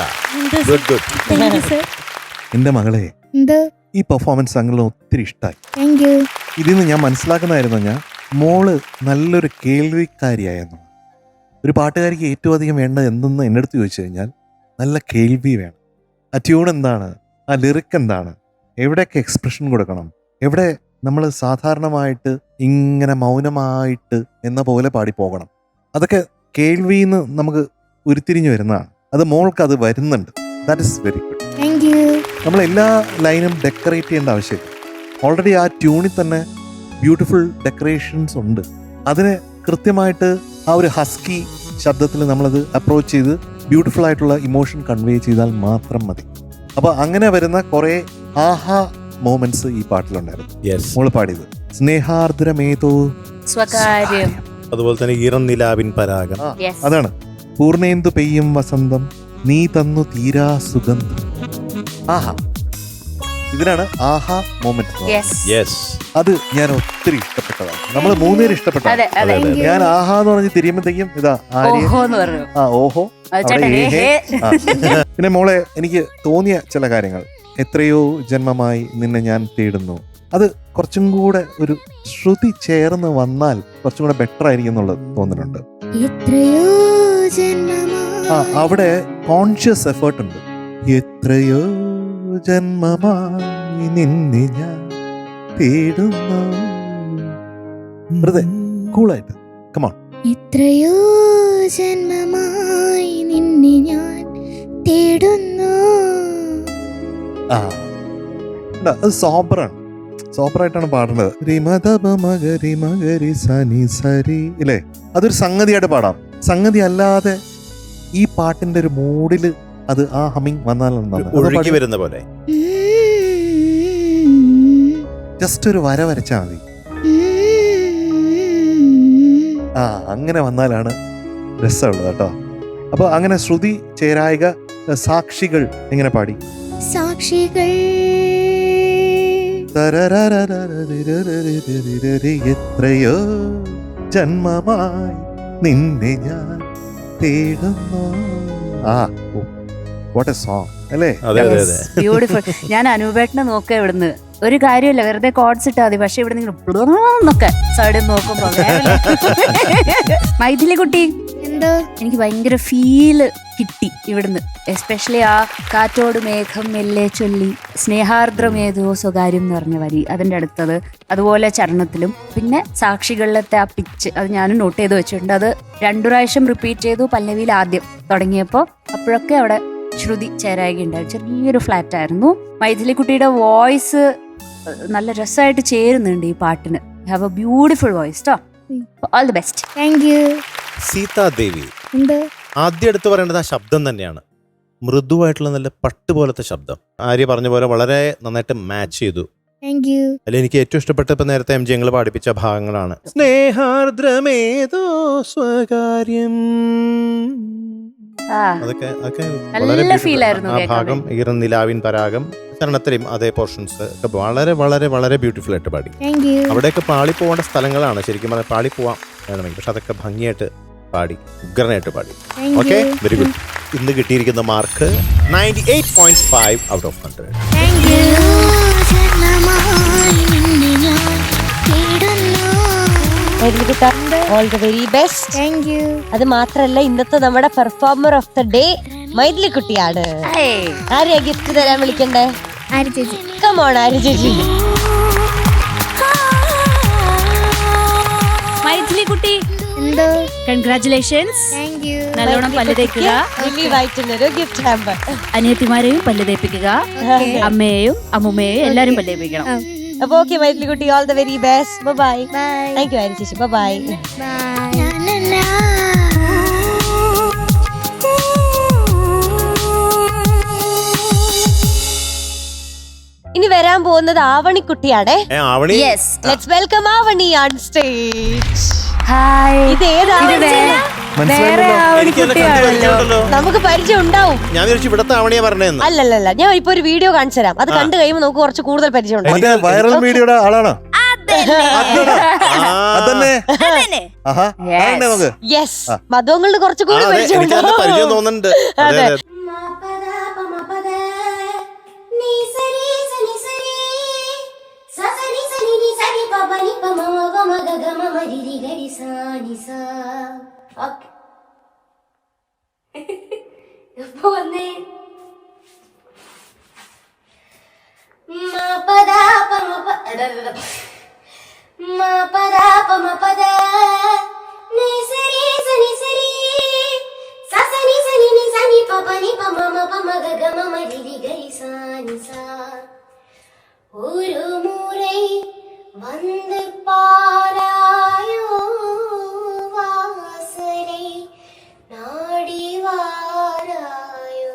good good എന്റെ മകളെ എന്ത് ഈ പെർഫോമൻസ് അങ്ങനെ ഒത്തിരി ഇഷ്ടമായി. Thank you. ഇതിൽ നിന്ന് ഞാൻ മനസ്സിലാക്കുന്നതായിരുന്നു ഞാൻ മോള് നല്ലൊരു കേൾവിക്കാരിയായെന്നു. ഒരു പാട്ടുകാരിക്ക് ഏറ്റവും അധികം വേണ്ടത് എന്തെന്ന് എൻ്റെ അടുത്ത് ചോദിച്ചു കഴിഞ്ഞാൽ നല്ല കേൾവി വേണം. ആ ട്യൂൺ എന്താണ്, ആ ലിറിക് എന്താണ്, എവിടെയൊക്കെ എക്സ്പ്രഷൻ കൊടുക്കണം, എവിടെ നമ്മൾ സാധാരണമായിട്ട് ഇങ്ങനെ മൗനമായിട്ട് എന്ന പോലെ പാടി പോകണം, അതൊക്കെ കേൾവിന്ന് നമുക്ക് ഉരുത്തിരിഞ്ഞു വരുന്നതാണ്. അത് മോൾക്ക് അത് വരുന്നുണ്ട്. That is very good. Thank you. നമ്മൾ എല്ലാ ലൈനും ഡെക്കറേറ്റ് ചെയ്യേണ്ട ആവശ്യമില്ല. ഓൾറെഡി ആ ട്യൂണിൽ തന്നെ ബ്യൂട്ടിഫുൾ ഡെക്കറേഷൻസ് ഉണ്ട്. അതിനെ കൃത്യമായിട്ട് ആ ഒരു ഹസ്കി ശബ്ദത്തിൽ നമ്മളത് അപ്രോച്ച് ചെയ്ത് ബ്യൂട്ടിഫുൾ ആയിട്ടുള്ള ഇമോഷൻ കൺവേ ചെയ്താൽ മാത്രം മതി. അപ്പോൾ അങ്ങനെ വരുന്ന കുറേ ആഹാ മൊമെന്റ്സ് ഈ പാട്ടിലുണ്ടായിരുന്നു. യെസ്. മോള് പാടിയത് സ്നേഹാർദ്രമേതോ സ്വകാര്യം. അതുപോലെ തന്നെ ഈറൻ നിലാവിൻ പരാഗം. Yes. അതാണ് പൂർണേന്ദു പെയ്യും വസന്തം നീ തന്നു തീരാ സുഗന്ധം. ആഹാ, ഇതിനാണ് ആഹാ മൊമെന്റ്. Yes. യെസ്. അത് ഞാൻ ഒത്തിരി ഇഷ്ടപ്പെട്ടതാണ്. നമ്മൾ മൂന്നുപേരും ഇഷ്ടപ്പെട്ടതാണ്. അതെ അതെ. ഞാൻ ആഹാ എന്ന് പറഞ്ഞ് തിരിയുമ്പോഴത്തേക്കും ഇതാ ആര്യ, ഓഹോ എന്ന് പറഞ്ഞു. ആ ഓഹോ, അവിടെ ചേട്ടൻ ഏഹേ. ആ. പിന്നെ മോളെ എനിക്ക് തോന്നിയ ചില കാര്യങ്ങൾ, എത്രയോ ജന്മമായി നിന്നെ ഞാൻ തേടുന്നു, അത് കുറച്ചും കൂടെ ഒരു ശ്രുതി ചേർന്ന് വന്നാൽ കുറച്ചും കൂടെ ബെറ്റർ ആയിരിക്കും എന്നുള്ളത് തോന്നുന്നുണ്ട്. എത്രയോ ജന്മമായി. ആ അവിടെ കോൺഷ്യസ് എഫേർട്ട് ഉണ്ട്. എത്രയോ ജന്മമായി നിന്നെ ഞാൻ തേടുന്നു. വെറുതെ കൂളായിട്ട് കമോൺ. എത്രയോ ജന്മമായി നിന്നെ ഞാൻ തേടുന്നു. ആ ഉണ്ട്, അത് സോബറാണ്. സോബറായിട്ടാണ് പാടേണ്ടത്. മഗരി മഗരി സനി സരി ഇല്ലേ, അതൊരു സംഗതിയായിട്ട് പാടാം. സംഗതി അല്ലാതെ ഈ പാട്ടിന്റെ ഒരു മൂഡില് അത് ആ ഹമ്മിങ് ഒഴുകി വരുന്ന പോലെ ജസ്റ്റ് ഒരു വര വരച്ചാൽ മതി. ആ അങ്ങനെ വന്നാലാണ് രസമുള്ളത് കേട്ടോ. അപ്പൊ അങ്ങനെ ശ്രുതി ചേരായിക സാക്ഷികൾ എങ്ങനെ പാടി? സാക്ഷികൾ എത്രയോ ജന്മമായി നിന്നെ ഞാൻ തേടുന്നു. ആ വാട്ട് എ സോങ് അല്ലേ? അതെ അതെ അതെ. ബ്യൂട്ടിഫുൾ. ഞാൻ അനൂപേട്ടനെ നോക്ക ഇവിടുന്ന് ഒരു കാര്യമില്ല, വെറുതെ കോഡ്സ് ഇട്ടാ മതി. പക്ഷെ ഇവിടെ നിങ്ങൾ സൈഡിൽ നോക്കുമ്പോ മൈഥിലി കുട്ടി എന്തോ എനിക്ക് ഭയങ്കര ഫീല് കിട്ടി ഇവിടുന്ന്. എസ്പെഷ്യലി ആ കാറ്റോട് മേഘം മെല്ലെ ചൊല്ലി സ്നേഹാർദ്രമേതോ സ്വകാര്യം എന്ന് പറഞ്ഞ വരി, അതിൻ്റെ അടുത്തത്, അതുപോലെ ചരണത്തിലും, പിന്നെ സാക്ഷികളിലത്തെ ആ പിച്ച്, അത് ഞാനും നോട്ട് ചെയ്ത് വെച്ചിട്ടുണ്ട്. അത് 2 പ്രാവശ്യം റിപ്പീറ്റ് ചെയ്തു പല്ലവിയിൽ ആദ്യം തുടങ്ങിയപ്പോൾ. അപ്പോഴൊക്കെ അവിടെ ശ്രുതി ചേരായികയുണ്ടായിരുന്നു. ചെറിയൊരു ഫ്ലാറ്റ് ആയിരുന്നു. മൈഥിലി കുട്ടിയുടെ വോയിസ് നല്ല രസമായിട്ട് ചേരുന്നുണ്ട് ഈ പാട്ടിന്. ഹാവ് എ ബ്യൂട്ടിഫുൾ വോയിസ് ട്ടോ. All the best. Thank you. Sitadevi എന്തോ ആദ്യം എടുത്ത് പറയേണ്ടത് ആ ശബ്ദം തന്നെയാണ്. മൃദുവായിട്ടുള്ള നല്ല പട്ട് പോലത്തെ ശബ്ദം. ആര്യ പറഞ്ഞ പോലെ വളരെ നന്നായിട്ട് മാച്ച് ചെയ്തു. Thank you. അതിൽ എനിക്ക് ഏറ്റവും ഇഷ്ടപ്പെട്ട ഇപ്പൊ നേരത്തെ എം ജി ഞങ്ങൾ പാടിപ്പിച്ച ഭാഗങ്ങളാണ്. സ്നേഹാർദ്രമേതോ സ്വകാര്യം, അതൊക്കെ വളരെ നല്ല ഫീൽ ആയിരുന്നു ആ ഭാഗം. ഈറൻ നിലാവിൻ പരാഗം ചരണത്തിലും അതേ പോർഷൻസ് ഒക്കെ വളരെ വളരെ വളരെ ബ്യൂട്ടിഫുൾ ആയിട്ട് പാടി. Thank you. അവിടെയൊക്കെ പാളി പോകേണ്ട സ്ഥലങ്ങളാണ് ശരിക്കും പറഞ്ഞാൽ. പാളി പോവാം വേണമെങ്കിൽ, പക്ഷെ അതൊക്കെ ഭംഗിയായിട്ട് പാടി, ഉഗ്രനായിട്ട് പാടി. Thank okay, you. Very good. ഇന്ന് കിട്ടിയിരിക്കുന്ന mark 98.5 out of 100. Thank you. ജന്മമായി നിന്നെ ഞാൻ തേടുന്നു. All the very best. Thank you. അത് മാത്രല്ല ഇന്നത്തെ നമ്മുടെ performer of the day Mythili കുട്ടിയാണ്. ആരെയാ ഗിഫ്റ്റ് തരാൻ വിളിക്കണ്ടേ? ആര് ചേച്ചി? കമോൺ ആര്യ ചേച്ചി. മൈഥിലി കുട്ടി എന്തോ കൺഗ്രാറ്റുലേഷൻസ്. Thank you. നല്ലോണം പല്ല് തേക്കുക. ലില്ലി വൈറ്റിനൊരു ഗിഫ്റ്റ് ഹാമ്പർ. അനിയത്തിമാരെയും പല്ല് തേപ്പിക്കുക, അമ്മയെയും അമ്മുമ്മയെയും എല്ലാരും പല്ല് തേപ്പിക്കണം. അപ്പൊ ഓക്കെ മൈഥിലി കുട്ടി, all the very best. Bye. Bye. Thank you Arya ചേച്ചി. ബൈ. ബൈ. ഇനി വരാൻ പോകുന്നത് ആവണിക്കുട്ടിയാണേ. Avani, yes. Let's welcome Avani on stage. Hi. ഇത് ഏതാണ്? വേറെ എനിക്ക് എന്നെ കണ്ടു പരിചയമുണ്ടല്ലോ. നമുക്ക് പരിചയം ഉണ്ടാവും. ഞാൻ വിചാരിച്ചു ഇവിടത്തെ ആവണിയാ പറഞ്ഞതെന്ന്. അല്ലല്ല, ഞാൻ ഇപ്പൊ ഒരു വീഡിയോ കാണിച്ചു തരാം. അത് കണ്ടു കഴിയുമ്പോൾ നമുക്ക് കുറച്ച് കൂടുതൽ പരിചയം ഉണ്ടാവും. വൈറൽ മീഡിയയുടെ ആളാണോ? അതെ അതന്നെ അതന്നെ. ആഹാ Yes. അതന്നെ നമുക്ക് യെസ് മധുവങ്ങളുടെ കുറച്ചുകൂടി എനിക്ക് നല്ല പരിചയമുണ്ടോ പരിചയം തോന്നുന്നുണ്ട്. അതെ, അതെ. ഒരു മുறை വന്ന് പാരായോ വാസனை നാടി വാരായോ.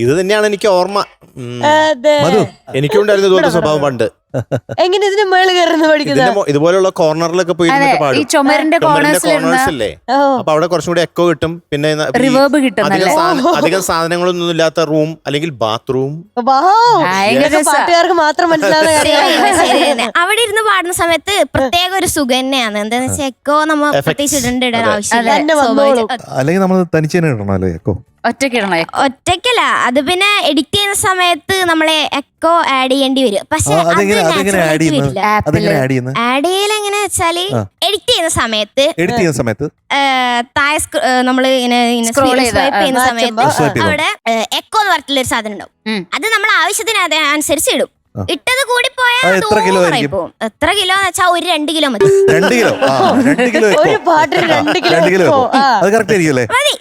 ഇത് തന്നെയാണ് എനിക്ക് ഓർമ്മ. അതെ മധു എനിക്കുണ്ടായിരുന്നു ഇതുപോലത്തെ സ്വഭാവം പണ്ട്. എങ്ങനെ ഇതിന് മേള് കയറുന്ന പഠിക്കുന്നത് ഇതുപോലെയുള്ള കോർണറിലൊക്കെ പോയി അതെ ഇരുന്നിട്ട് ഈ പാടും. ചുമരിന്റെ കോർണേഴ്സ് കോർണേഴ്സിൽ ഇല്ലേ, ഓ അപ്പൊ അവിടെ കുറച്ചും കൂടി എക്കോ കിട്ടും. പിന്നെ റിവേർബ് കിട്ടുന്നല്ലേ അധികം സാധനങ്ങളൊന്നും ഇല്ലാത്ത റൂം അല്ലെങ്കിൽ ബാത്റൂം. ഭയങ്കര രസാ. പാട്ടുകാർക്ക് മാത്രം മനസ്സിലാവുന്ന കാര്യമാണ് ശരി തന്നെ. അവിടെ ഇരുന്ന് പാടുന്ന സമയത്ത് പ്രത്യേക ഒരു സുഖം തന്നെയാണ്. എന്താന്ന് വെച്ചാൽ എക്കോ നമ്മൾ പ്രത്യേകിച്ച് ഇടേണ്ട ആവശ്യമില്ല. തന്നെ വന്നോളും. അല്ലെങ്കിൽ നമ്മൾ തനിച്ചേനെ ഇടണമല്ലോ എക്കോ. ഒറ്റക്കിടണോ ഒറ്റയ്ക്കല്ല, അത് പിന്നെ എഡിറ്റ് ചെയ്യുന്ന സമയത്ത് നമ്മളെ എക്കോ ആഡ് ചെയ്യേണ്ടി വരും. പക്ഷെ അതെങ്ങനെ ആഡ് ചെയ്യുന്നത്? അതെങ്ങനെ ആഡ് ചെയ്യുന്നത്? ആഡ് ചെയ്യൽ എങ്ങനെ വെച്ചാല് എഡിറ്റ് ചെയ്യുന്ന സമയത്ത് എഡിറ്റ് ചെയ്യുന്ന സമയത്ത് താഴെ നമ്മള് ഇങ്ങനെ Scroll ചെയ്ത്, സ്വൈപ്പ് ചെയ്യുന്ന സമയത്ത് Swipe ചെയ്തോ? അവിടെ എക്കോ എന്ന് പറഞ്ഞിട്ടുള്ള ഒരു സാധനം ഉണ്ടാവും. അത് നമ്മൾ ആവശ്യത്തിന് അനുസരിച്ച് ഇടും. ഇട്ടത് കൂടി പോയാൽ അത് എത്ര കിലോ ആയിരിക്കും? പോകും. എത്ര കിലോ എന്ന് വെച്ചാൽ ഒരു 2 കിലോ മതി. 2 കിലോ 2 കിലോ ഒരു പാട്ടിന് 2 കിലോ 2 കിലോ എക്കോ. ആ. അത് കറക്റ്റ് ആയിരിക്കും അല്ലേ? മതി.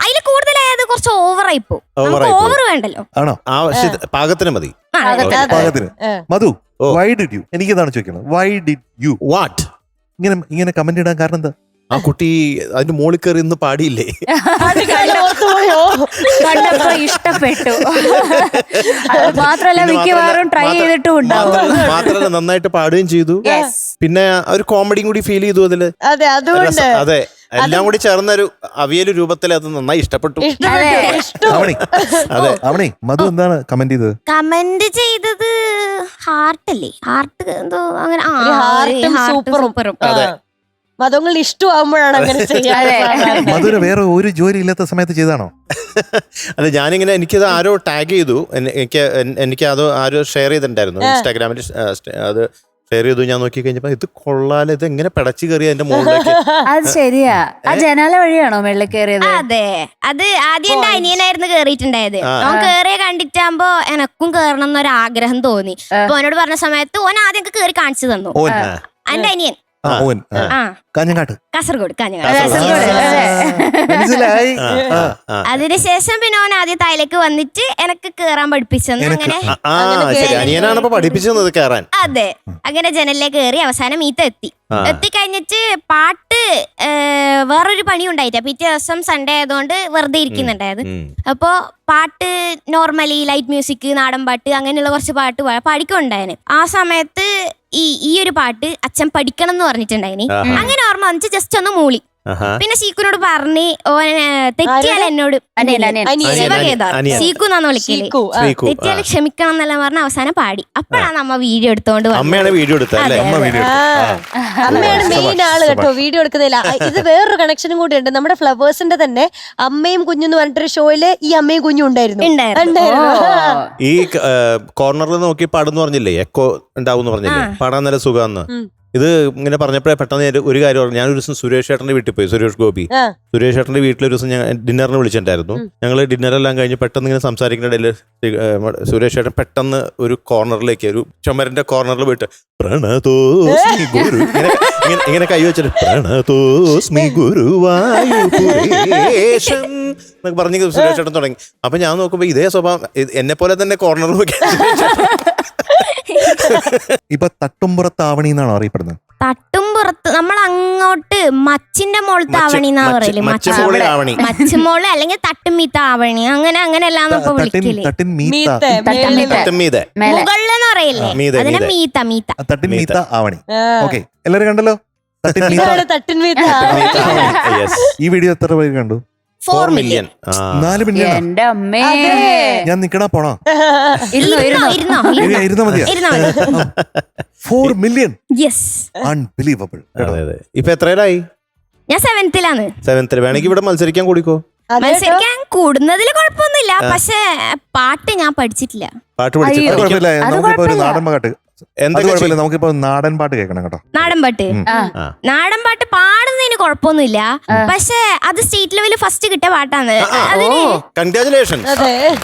അതിൽ കൂടുതലായത് കുറച്ച് ഓവറായി പോകും. Over ആയി ഓവർ വേണ്ടല്ലോ. ആണോ? പാകത്തിന് മതി. പാകത്തിന്. മധു വൈ ഡിഡ് യു, എനിക്കിതാണ് ചോദിക്കുന്നത്, വൈ ഡിഡ് യു വാട്ട് ഇങ്ങനെ കമന്റ് ഇടാൻ കാരണം എന്താ? ആ കുട്ടി അതിന്റെ മോളിൽ കയറി ഇന്ന് പാടിയില്ലേ? അത് കണ്ട് ഓർത്തുപോയോ? കണ്ടപ്പോ ഇഷ്ടപ്പെട്ടു. അത് മാത്രല്ല മിക്കവാറും ട്രൈ ചെയ്തിട്ടും ഉണ്ടാവും. മാത്രല്ല നന്നായിട്ട് പാടുകയും ചെയ്തു. പിന്നെ ഒരു കോമഡിയും കൂടി ഫീൽ ചെയ്തു അതില്. അതെ അതുകൊണ്ട് അതെ, എല്ലാം കൂടി ചേർന്നൊരു അവിയൽ രൂപത്തിൽ അത് നന്നായി ഇഷ്ടപ്പെട്ടു. അവണി അവണി മധു എന്താണ് കമന്റ് ചെയ്തത്? കമന്റ് ചെയ്തത് ഹാർട്ടല്ലേ, ഹാർട്ട് എന്തോ അങ്ങനെ. ഹാർട്ടും സൂപ്പറും അതെ. മതങ്ങൾ ഇഷ്ടമാകുമ്പോഴാണ് അങ്ങനെ ചെയ്യാതെ. മധുര വേറെ ഒരു ജോലി ഇല്ലാത്ത സമയത്ത് ചെയ്താണോ? അതെ, ഞാനിങ്ങനെ എനിക്കത് ആരോ ടാഗ് ചെയ്തു. എനിക്ക് അത് ആരോ ഷെയർ ചെയ്തിട്ടുണ്ടായിരുന്നു ഇൻസ്റ്റാഗ്രാമിൽ. അത് ഷെയർ ചെയ്തു. ഞാൻ നോക്കി കഴിഞ്ഞപ്പോ ഇത് കൊള്ളാലെ, ഇത് എങ്ങനെ പിടച്ചു കയറി എന്റെ മുകളിലേക്ക്. അത് ശരിയാ. ആ ജനാല വഴിയാണോ വെള്ളം കയറിയത്? അതെ, അത് ആദ്യം എന്റെ അനിയനായിരുന്നു കേറിയിട്ടുണ്ടായത്. അവൻ കേറിയ കണ്ടിട്ടാകുമ്പോ എനക്കും കേറണം എന്നൊരു ആഗ്രഹം തോന്നി. അപ്പൊ അവനോട് പറഞ്ഞ സമയത്ത് ഓൻ ആദ്യം കേറി കാണിച്ചു തന്നു. എന്റെ അനിയൻ ഓൻ കാഞ്ഞങ്ങാട്ട് കാസർഗോഡ് മനസ്സിലായി. അതിനുശേഷം പിന്നെ ഓൻ ആദ്യം തായിലേക്ക് വന്നിട്ട് എനക്ക് കേറാൻ പഠിപ്പിച്ചെന്ന്. അങ്ങനെ ശരി, അനിയനാണ് അപ്പൊ പഠിപ്പിച്ചത് കയറാൻ. അതെ, അങ്ങനെ ജനലിലേക്ക് കയറി അവസാനം മീത്ത എത്തിക്കഴിഞ്ഞിട്ട് പാട്ട് വേറൊരു പണി ഉണ്ടായിട്ടാ. പിറ്റേ ദിവസം സൺഡേ ആയതുകൊണ്ട് വെറുതെ ഇരിക്കുന്നുണ്ടായത്. അപ്പോ പാട്ട് നോർമലി ലൈറ്റ് മ്യൂസിക്, നാടൻ പാട്ട്, അങ്ങനെയുള്ള കുറച്ച് പാട്ട് പാടിക്കൊണ്ടായിരുന്നു. ആ സമയത്ത് ഈ ഒരു പാട്ട് അച്ഛൻ പഠിക്കണം എന്ന് പറഞ്ഞിട്ടുണ്ടായിനി. അങ്ങനെ ഓർമ്മ വന്നിട്ട് ജസ്റ്റ് ഒന്ന് മൂളി. പിന്നെ സീക്കുനോട് പറഞ്ഞ് തെറ്റിയാൽ എന്നോട് സീക്കു എന്നാന്ന് വിളിക്കല്, തെറ്റിയാൽ ക്ഷമിക്കണം എന്നെല്ലാം പറഞ്ഞ അവസാനം പാടി. അപ്പോഴാണ് അമ്മ വീഡിയോ എടുത്തോണ്ട് അമ്മയാണ് വീഡിയോ എടുത്തത്. അമ്മയാണ് മെയിൻ ആള് കേട്ടോ വീഡിയോ എടുക്കുന്നില്ല. ഇത് വേറൊരു കണക്ഷനും കൂടി ഉണ്ട്. നമ്മുടെ ഫ്ലവേഴ്സിന്റെ തന്നെ അമ്മയും കുഞ്ഞും എന്ന് പറഞ്ഞിട്ടൊരു ഷോയില് ഈ അമ്മയും കുഞ്ഞും ഉണ്ടായിരുന്നു. ഈ കോർണറിൽ നോക്കി പാടുന്നു പറഞ്ഞില്ലേ, എക്കോ ഉണ്ടാവും പറഞ്ഞില്ലേ, പാടാൻ നല്ല സുഖാന്ന്. ഇത് ഇങ്ങനെ പറഞ്ഞപ്പോഴേ പെട്ടെന്ന് ഒരു കാര്യം പറഞ്ഞു. ഞാനൊരു ദിവസം സുരേഷ് ചേട്ടന്റെ വീട്ടിൽ പോയി. സുരേഷ് ഗോപി സുരേഷ് ചേട്ടന്റെ വീട്ടിൽ ഒരു ദിവസം ഞാൻ ഡിന്നറിന് വിളിച്ചിട്ടുണ്ടായിരുന്നു. ഞങ്ങൾ ഡിന്നറെല്ലാം കഴിഞ്ഞ് പെട്ടെന്ന് ഇങ്ങനെ സംസാരിക്കുന്നിടയിൽ സുരേഷ് ചേട്ടൻ പെട്ടെന്ന് ഒരു കോർണറിലേക്ക്, ഒരു ചുമരിന്റെ കോർണറിൽ പോയിട്ട് പ്രണതോസ്മി ഗുരു ഇങ്ങനെ കൈവച്ചിട്ട് പ്രണതോസ്മി ഗുരുവായൂരേശം എന്നൊക്കെ പറഞ്ഞ് സുരേഷ് ചേട്ടൻ തുടങ്ങി. അപ്പൊ ഞാൻ നോക്കുമ്പോ ഇതേ സ്വഭാവം എന്നെ പോലെ തന്നെ കോർണറിൽ നോക്കി. ഇപ്പൊ തട്ടുംപുറത്താവണി എന്നാണോ അറിയപ്പെടുന്നത്? തട്ടുംപുറത്ത് നമ്മൾ അങ്ങോട്ട് മച്ചിന്റെ മോളത്തെ ആവണി എന്നാ പറയല്. മച്ചുമോള് അല്ലെങ്കിൽ തട്ടുമീത്ത ആവണി, അങ്ങനെ എല്ലാം വിളിക്കല്. മുകളിലെന്ന് പറയില്ലേ, അതിനെ മീത്ത. തട്ടിൻമീത്ത ആവണി. ഓക്കെ, എല്ലാരും കണ്ടല്ലോ. തട്ടിൻമീത്ത. ഈ വീഡിയോ എത്ര പേര് കണ്ടു? 4 million. 4 മില്യൺ എന്റെ അമ്മേ. ഞാൻ നിക്കണ പോണോ? ഇരുന്നോ മതിയാ? 4 മില്യൺ. Yes, unbelievable. അതെ അതെ. ഇപ്പൊ എത്രയിലായി? ഞാൻ 7th-ലാണ്. 7th വേണമെങ്കിൽ ഇവിടെ മത്സരിക്കാൻ കൂടിക്കോ. മത്സരിക്കാൻ കൂടുന്നതിൽ കുഴപ്പമൊന്നുമില്ല, പക്ഷെ പാട്ട് ഞാൻ പഠിച്ചിട്ടില്ല. പാട്ട് പഠിച്ചു. അയ്യോ. കുഴപ്പമില്ല, അത് നമുക്കിപ്പോ ഒരു കുഴപ്പമില്ല. നാടൻ പാട്ട്. അത് എന്തൊക്കെ കുഴപ്പമില്ല, നമുക്കിപ്പോ നാടൻ പാട്ട് കേൾക്കണം കേട്ടോ. നാടൻ പാട്ട് നാടൻ പാട്ട് പാടുന്നതിന് കുഴപ്പമൊന്നുമില്ല, പക്ഷെ അത് സ്റ്റേറ്റ് ലെവലിൽ ഫസ്റ്റ് കിട്ടിയ പാട്ടാണ്. കൺഗ്രാജുലേഷൻ.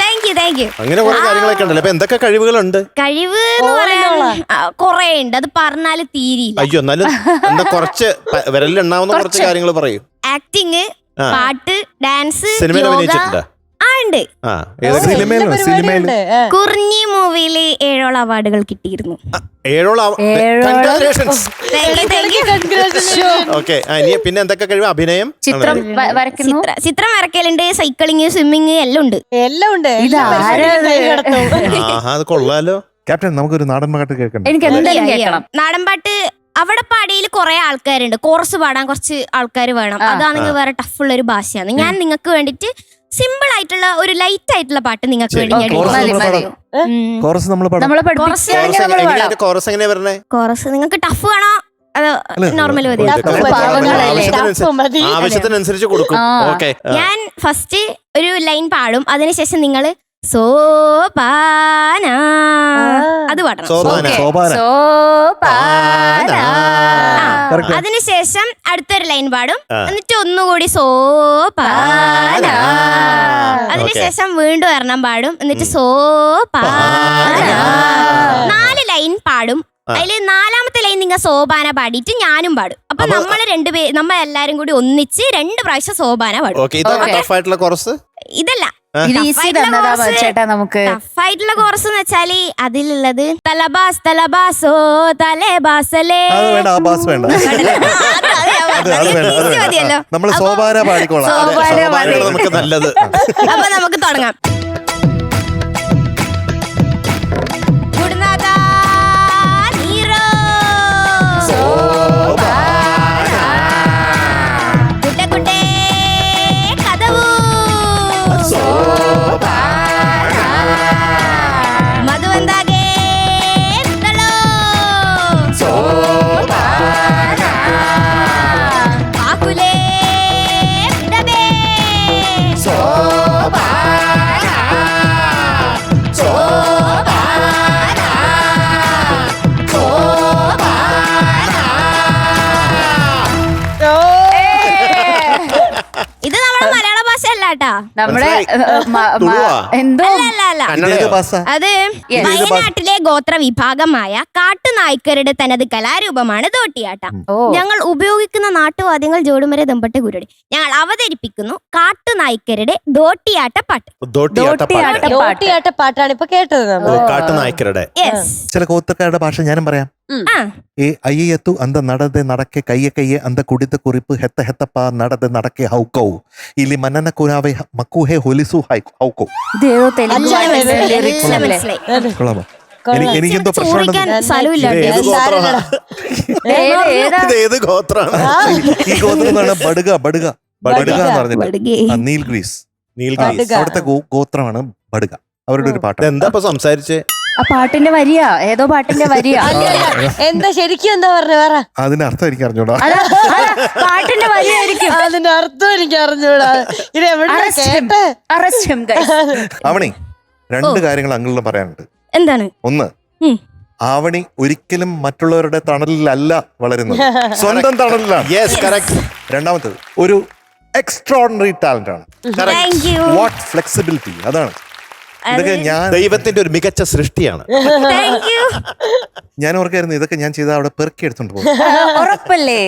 Thank you. അങ്ങനെ കുറെ കാര്യങ്ങളൊക്കെ ഉണ്ടല്ലോ. അപ്പൊ എന്തൊക്കെ കഴിവുകളുണ്ട്? കഴിവ് എന്ന് പറയാൻ കൊറേ ഉണ്ട്, അത് പറഞ്ഞാല് തീരില്ല. അയ്യോ, എന്നാലും എന്താ കുറച്ച് വിരലിലെണ്ണാവുന്ന കുറച്ച് കാര്യങ്ങൾ പറയൂ. ആക്ടിങ്, പാട്ട്, ഡാൻസ്, സിനിമയിൽ അഭിനയിച്ചിട്ടുണ്ടോ? ഉണ്ട്. സിനിമയില് കുർഞ്ഞി മൂവിയില് 7 അവാർഡുകൾ കിട്ടിയിരുന്നു. 7 കൺഗ്രാജുലേഷൻസ്. Thank you. ഓക്കെ. ഇനി പിന്നെ എന്തൊക്കെ കഴിവ്? അഭിനയം, ചിത്രം വരയ്ക്കുന്നു. ചിത്രം വരക്കലുണ്ട്, സൈക്ലിങ്, സ്വിമ്മിങ് എല്ലാം ഉണ്ട്. എല്ലാം ഉണ്ട്. അത് കൊള്ളാലോ. ക്യാപ്റ്റൻ, നമുക്കൊരു നാടൻ പാട്ട് കേൾക്കണ്ടേ? എനിക്ക് എന്തായാലും കേൾക്കണം. നാടൻ പാട്ട് അവിടെ പാടിയിൽ കുറെ ആൾക്കാരുണ്ട്. കോറസ് പാടാൻ കുറച്ച് ആൾക്കാർ വേണം. അതാണെങ്കിൽ വേറെ ടഫുള്ള ഒരു ഭാഷയാണ്. ഞാൻ നിങ്ങൾക്ക് വേണ്ടിട്ട് സിമ്പിൾ ആയിട്ടുള്ള ഒരു ലൈറ്റ് ആയിട്ടുള്ള പാട്ട് നിങ്ങൾക്ക് വേണ്ടി ഞാൻ കോറസ് നമ്മൾ പാടാം. നമ്മളെ പഠിപ്പിക്കുകയാണെങ്കിൽ നമ്മൾ പാടാം. കോറസ് എങ്ങനെയാ പറഞ്ഞേ? കോറസ് നിങ്ങൾക്ക് ടഫ് വേണോ അതോ നോർമൽ മതി? ആവശ്യത്തിനനുസരിച്ച് കൊടുക്കും. ഓക്കെ. ഞാൻ ഫസ്റ്റ് ഒരു ലൈൻ പാടും, അതിനുശേഷം നിങ്ങള് സോപാന അത് പാടണം. അതിനുശേഷം അടുത്തൊരു ലൈൻ പാടും, എന്നിട്ട് ഒന്നുകൂടി സോപാന. അതിനുശേഷം വീണ്ടും ഒരെണ്ണം പാടും, എന്നിട്ട് സോപാന. 4 ലൈൻ പാടും. അതില് 4ാമത്തെ ലൈൻ നിങ്ങൾ സോപാന പാടിയിട്ട് ഞാനും പാടും. അപ്പൊ നമ്മൾ എല്ലാരും കൂടി ഒന്നിച്ച് 2 പ്രാവശ്യം സോപാന പാടും. ഇതല്ല ചേട്ടാ, നമുക്ക് ടഫായിട്ടുള്ള കോറസ് എന്ന് വെച്ചാല് അതിലുള്ളത് തലബാസ് തലബാസോ തലേബാസലേ. മതിയല്ലോ. നമ്മള് സോപാന പാടിക്കോളാം. നമുക്ക് നല്ലത്. അപ്പൊ നമുക്ക് തുടങ്ങാം. നമ്മുടെ എന്തോ അത് വയനാട്ടിലെ ഗോത്ര വിഭാഗമായ കാട്ടുനായ്ക്കരുടെ തനത് കലാരൂപമാണ് തോട്ടിയാട്ടം. ഞങ്ങൾ ഉപയോഗിക്കുന്ന നാട്ടുവാദ്യങ്ങൾ ജോഡുമര ദമ്പട്ടെ കുരുടി. ഞങ്ങൾ അവതരിപ്പിക്കുന്നു കാട്ടുനായ്ക്കരുടെ ദോട്ടിയാട്ടപ്പാട്ട്. പാട്ടാണ് ഇപ്പൊ കേട്ടത്. കാട്ടുനായ്ക്കരുടെ ചില ഗോത്രക്കാരുടെ ഭാഷ ഞാനും പറയാം. അയ്യത്തു അന്ത നടതെ നടക്കെ കയ്യെ കയ്യെ അന്ത കുടിത്ത കുറിപ്പ് ഹെത്ത ഹെത്തപ്പ നടതെ നടക്കെ ഹൗക്കോ ഇലി മനന കുനാവെ മക്കുഹെ ഹൊലിസു ഹൗക്കോ. കൊള്ളാമോ? എനിക്കെന്തോ പ്രശ്നം. ഏത് ഗോത്രാണ് ഈ ഗോത്രം? ബടുക ബടുക ബടുക എന്ന് പറഞ്ഞിട്ട് നീൽഗ്രീസ് അവിടുത്തെ ഗോത്രമാണ് ബടുക. അവരുടെ ഒരു പാട്ട്. എന്താ സംസാരിച്ചേ? ആ പാട്ടിന്റെ വരിയാ, ഏതോ പാട്ടിന്റെ വരിയാ. എന്താ ശരിക്കും എന്താ പറഞ്ഞ? പറ. അതിന്റെ അർത്ഥം എനിക്ക് അറിഞ്ഞൂടാ. പാട്ടിന്റെ വരിയായിരിക്കും. അതിന്റെ അർത്ഥം എനിക്ക് അറിഞ്ഞൂടാ. ഇത് എവിടെ ആവണി, 2 കാര്യങ്ങൾ അങ്ങളിലും പറയാനുണ്ട്. എന്താണ്? ഒന്ന്, ആവണി ഒരിക്കലും മറ്റുള്ളവരുടെ തണലിലല്ല വളരുന്നത്, സ്വന്തം തണലിലാണ്. രണ്ടാമത്തത്, ഒരു എക്സ്ട്രോർഡിനറി ടാലന്റ് ആണ്. വാട്ട് ഫ്ലെക്സിബിലിറ്റി, അതാണ്. ഇതൊക്കെ ഞാൻ ദൈവത്തിന്റെ ഒരു മികച്ച സൃഷ്ടിയാണ്. ഞാൻ ഓർക്കായിരുന്നു ഇതൊക്കെ ഞാൻ ചെയ്താൽ അവിടെ പെറുക്കി എടുത്തോണ്ട് പോകും. ഉറപ്പല്ലേ?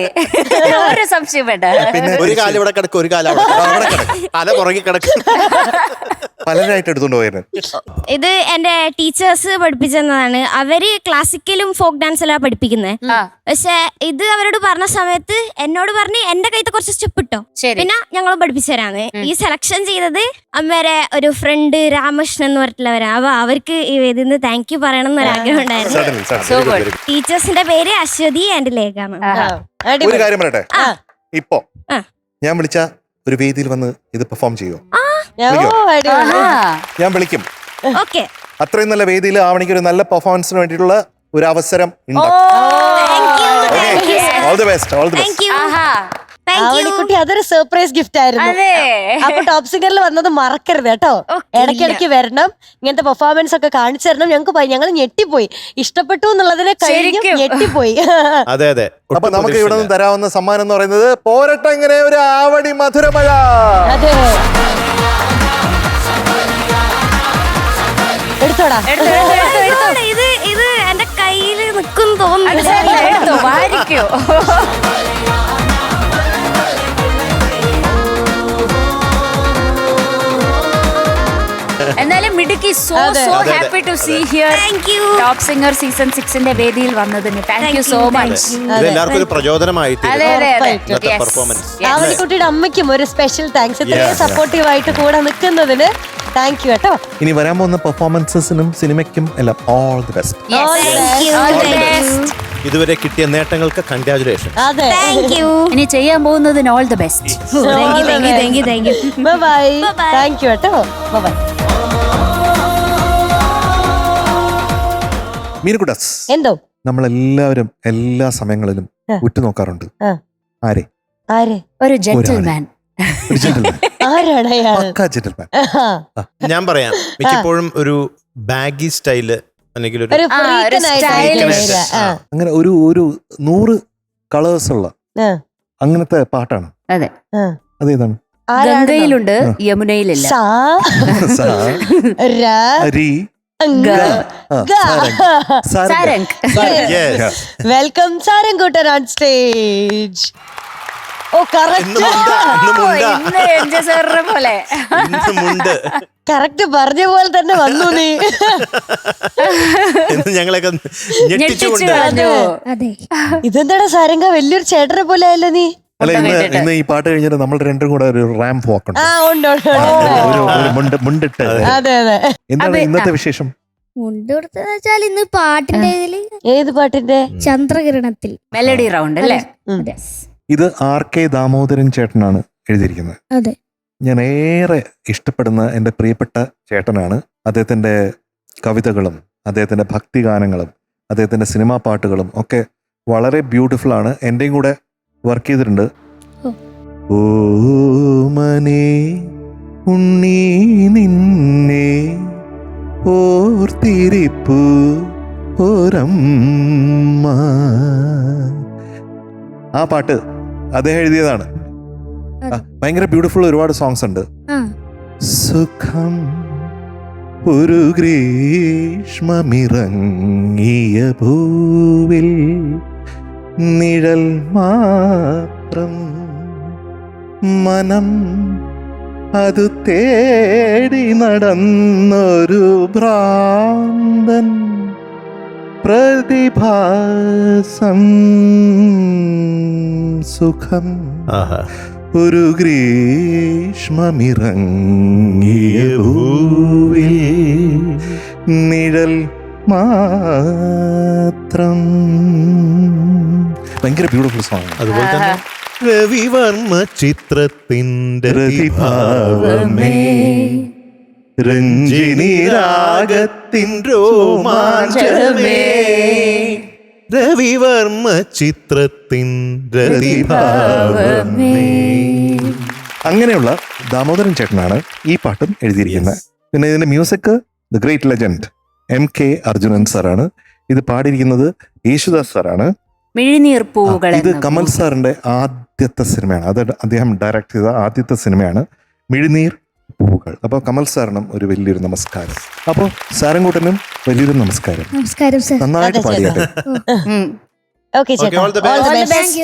ഒരു സംശയം വേണ്ട. പിന്നെ ഒരു കാലം ഇവിടെ കിടക്കും, ഒരു കാലം അവിടെ കിടക്കും, തല പുറകെ കിടക്കും. പലരായിട്ട് എടുത്തോണ്ട് പോയിരുന്നു. ഇത് എന്റെ ടീച്ചേഴ്സ് പഠിപ്പിച്ചതാണ്. അവര് ക്ലാസിക്കലും ഫോക്ക് ഡാൻസെല്ലാം പഠിപ്പിക്കുന്നത്. പക്ഷെ ഇത് അവരോട് പറഞ്ഞ സമയത്ത് എന്നോട് പറഞ്ഞ് എന്റെ കയ്യിലത്തെ കുറച്ച് സ്റ്റെപ്പ് ഇട്ടോ, പിന്നെ ഞങ്ങൾ പഠിപ്പിച്ചു തരാന്ന്. ഈ സെലക്ഷൻ ചെയ്തത് അമ്മേരെ ഒരു ഫ്രണ്ട് രാമകൃഷ്ണൻ എന്ന് പറഞ്ഞിട്ടുള്ളവരാ. അപ്പൊ അവർക്ക് ഇതിന്ന് താങ്ക് യു പറയണം എന്നൊരാഗ്രഹം ഉണ്ടായിരുന്നു. ടീച്ചേഴ്സിന്റെ പേര് അശ്വതി ആൻഡ് ലേഖാണ്. ഒരു കാര്യം പറയട്ടെ, ഇപ്പോ ഞാൻ വിളിച്ച ഒരു വേദിയിൽ വന്ന് ഇത് പെർഫോം ചെയ്യുമോ? ആഹാ. ഞാൻ വിളിക്കും. ഓക്കെ. അത്രയും നല്ല വേദിയിൽ ആവണിക്ക് ഒരു നല്ല പെർഫോമൻസിന് വേണ്ടിയിട്ടുള്ള ഒരു അവസരം ഉണ്ട്. All the best, all the best. ആഹാ. ആവണിക്കുട്ടി അതൊരു സർപ്രൈസ് ഗിഫ്റ്റ് ആയിരുന്നു. അതെ. അപ്പൊ ടോപ്പ് സിംഗറിൽ വന്നത് മറക്കരുത് കേട്ടോ. ഇടയ്ക്കിടയ്ക്ക് വരണം, ഇങ്ങനത്തെ പെർഫോമൻസ് ഒക്കെ കാണിച്ചു തരണം. ഞങ്ങൾ ഞെട്ടിപ്പോയി, ഇഷ്ടപ്പെട്ടു എന്നുള്ളതിനെ കഴിഞ്ഞു ഞെട്ടിപ്പോയി. അതെ അതെ. അപ്പൊ നമുക്ക് ഇവിടെ നിന്ന് തരാവുന്ന സമ്മാനം എന്ന് പറയുന്നത് പോരട്ടെ ഇങ്ങനെ ഒരു ആവണി മധുരമഴ. അതെ, എടുത്തോടാ. ഇത് എന്റെ കയ്യിൽ നിൽക്കും തോന്നുന്നു. എടുത്തോ, വാരിക്കോ. എന്നാലും മിടുക്കി, so happy to see here. Top singer season 6ന്റെ വേദിയിൽ വന്നതിന് താങ്ക് യു സോ മച്ച്. ഇത് എല്ലാവർക്കും ഒരു പ്രചോദനമായിട്ട് പെർഫോമൻസ്. ആവണിക്കുട്ടിയുടെ അമ്മയ്ക്കും ഒരു സ്പെഷ്യൽ താങ്ക്സ്, ഇത്രയും സപ്പോർട്ടീവ് ആയിട്ട് കൂടെ നിൽക്കുന്നതിന് താങ്ക് യു കേട്ടോ. ഇനി വരാൻ പോകുന്ന പെർഫോമൻസസിനും സിനിമയ്ക്കും എല്ലാം ഓൾ ദി ബെസ്റ്റ്. ഇതുവരെ കിട്ടിയ നേട്ടങ്ങൾക്ക് കൺഗ്രാജുലേഷൻ. അതെ, ഇനി ചെയ്യാൻ പോകുന്നതിന് all the best. Bye. Thank you കേട്ടോ. ബൈ. മീനുകുട്ടസ്, എന്തോ നമ്മളെല്ലാവരും എല്ലാ സമയങ്ങളിലും ഉറ്റുനോക്കാറുണ്ട്. ആരെ? ആരെ? ഒരു ജെന്റിൽമാൻ. ഒരു gentleman. ആരാണ് അയാൾ? പക്കാ gentleman. ഞാൻ പറയാം, മിക്കപ്പോഴും ഒരു ബാഗി സ്റ്റൈല് അല്ലെങ്കിൽ ഒരു ഒരു stylish. അങ്ങനെ ഒരു 100 കളേഴ്സ് ഉള്ള അങ്ങനത്തെ പാട്ടാണ്. അതെ. അതേതാണ്? ഗംഗയിലുണ്ട്, യമുനയിലില്ല. സാരംഗ്. വെൽക്കം സാരംഗൂട്ടൻ ഓൺ സ്റ്റേജ്. ഓ കറക്റ്റ് പറഞ്ഞ പോലെ തന്നെ വന്നു നീ. ഞങ്ങളൊക്കെ ഞെട്ടിച്ചുകൊണ്ട്. ഇതെന്താടാ സാരംഗ, വലിയൊരു ചേട്ടനെ പോലെ ആയല്ലോ നീ. അല്ല, ഇന്ന് ഈ പാട്ട് കഴിഞ്ഞിട്ട് നമ്മൾ രണ്ടും കൂടെ ഒരു റാമ്പ് വാക്ക് ഉണ്ട്. മുണ്ടിട്ട്. അതെ അതെ. എന്താണ് ഇന്നത്തെ വിശേഷം? മുണ്ട് കൊടുത്തെന്ന് വെച്ചാൽ ഇന്ന് പാട്ടിന്റെ ഇതില് ഏത് പാട്ടിന്റെ? ചന്ദ്രകിരണത്തിൽ മെലഡി റൗണ്ട് അല്ലേ? ഇത് RK ദാമോദരൻ ചേട്ടനാണ് എഴുതിയിരിക്കുന്നത്. അതെ. ഞാൻ ഏറെ ഇഷ്ടപ്പെടുന്ന എൻ്റെ പ്രിയപ്പെട്ട ചേട്ടനാണ്. അദ്ദേഹത്തിൻ്റെ കവിതകളും അദ്ദേഹത്തിൻ്റെ ഭക്തിഗാനങ്ങളും അദ്ദേഹത്തിൻ്റെ സിനിമാ പാട്ടുകളും ഒക്കെ വളരെ ബ്യൂട്ടിഫുൾ ആണ്. എൻ്റെയും കൂടെ വർക്ക് ചെയ്തിട്ടുണ്ട്. ഓ മനെ ഉണ്ണി നിന്നെ ഓർത്തിരിപ്പു ഓരമ്മ. ആ പാട്ട് അദ്ദേഹം എഴുതിയതാണ്. ഭയങ്കര ബ്യൂട്ടിഫുൾ ഒരുപാട് സോങ്സ് ഉണ്ട്. സുഖം ഒരു ഗ്രീഷ്മമിറങ്ങിയ ഭൂവിൽ നിഴൽ മാത്രം മനം അതു തേടി നടന്നൊരു ഭ്രാന്തൻ പ്രതിഭാസം. സുഖം ഒരു ഗ്രീഷ്മമിറങ്ങിയ ഭൂവിൽ നിഴൽ മാത്രം. ഭയങ്കര ബ്യൂട്ടിഫുൾ സോങ്. അതുപോലെ തന്നെ രവിവർമ്മ ചിത്രത്തിൻ്റെ രതിഭാവമേ, രഞ്ജിനി രാഗത്തിൻ രോമാഞ്ചമേ, രവിവർമ്മ ചിത്രത്തിൻ രതിഭാവമേ. അങ്ങനെയുള്ള ദാമോദരൻ ചേട്ടനാണ് ഈ പാട്ടും എഴുതിയിരിക്കുന്നത്. പിന്നെ ഇതിന്റെ music the great legend MK Arjunan സാറാണ്. ഇത് പാടിയിരിക്കുന്നത് യേശുദാസ് സാറാണ്. മിഴിനീർ പൂവുകൾ. ഇത് കമൽ സാറിന്റെ ആദ്യത്തെ സിനിമയാണ്. അത് അദ്ദേഹം ഡയറക്ട് ചെയ്ത ആദ്യത്തെ സിനിമയാണ് മിഴിനീർ പൂവുകൾ. അപ്പോൾ കമൽ സാറിനും ഒരു വലിയൊരു നമസ്കാരം. അപ്പോൾ സാരംകൂട്ടനും വലിയൊരു നമസ്കാരം. നമസ്കാരം സർ. നന്നായിട്ട് പാടിയാട്ടെ. ഓക്കെ ചേട്ടാ, all the best. all the best.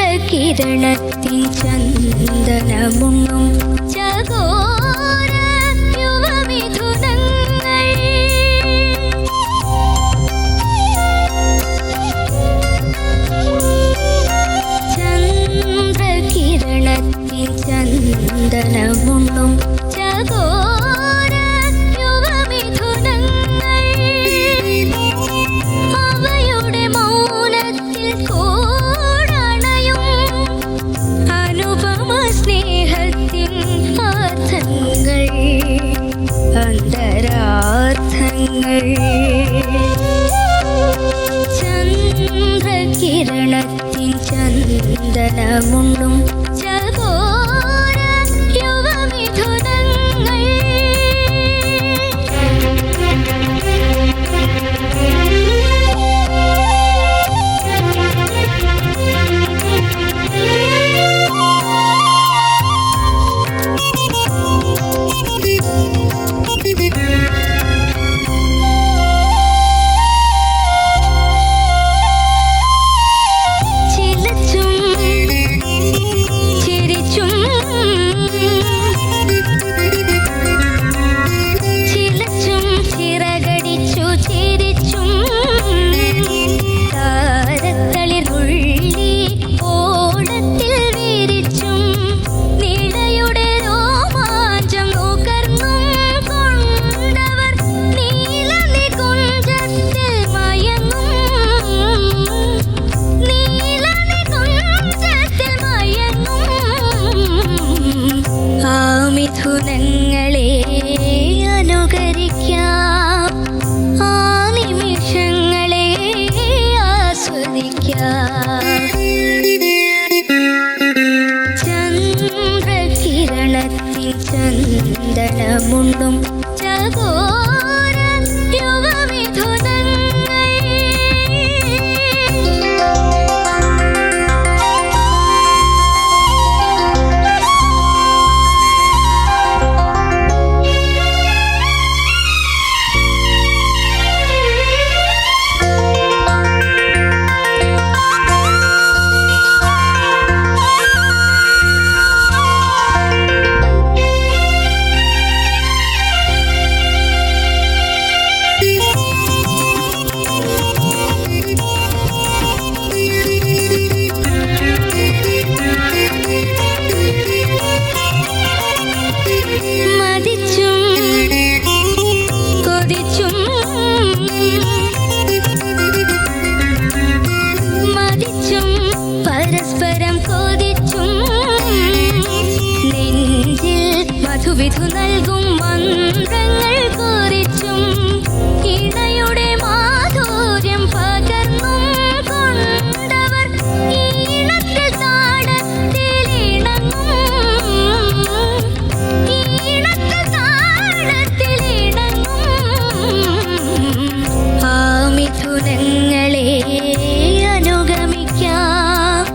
ചന്ദ്രകിരണത്തിൽ ചന്ദനമുണ്ണും ചകോര അന്തരാർത്ഥങ്ങൾ ചന്ദ്രകിരണത്തിൻ ചന്ദനമുണ്ടും ചകോര യുവമിഥുനങ്ങൾ മിഥുനങ്ങളെ അനുകരിക്കാം, ആ നിമിഷങ്ങളെ ആസ്വദിക്കാം. ചന്ദ്രകിരണത്തിൻ ചന്ദനമുണ്ടും ചകോര യുവമിഥുനങ്ങൾ വിധു നൽകും മന്ത്രങ്ങൾ കുറിച്ചും ഇണയുടെ മാധുര്യം പകർന്നും കൊണ്ടവർ ഈണത്തിൽ താളത്തിലിണങ്ങും, ഈണത്തിൽ താളത്തിലിണങ്ങും. ആ മിഥുനങ്ങളെ അനുഗമിക്കാം,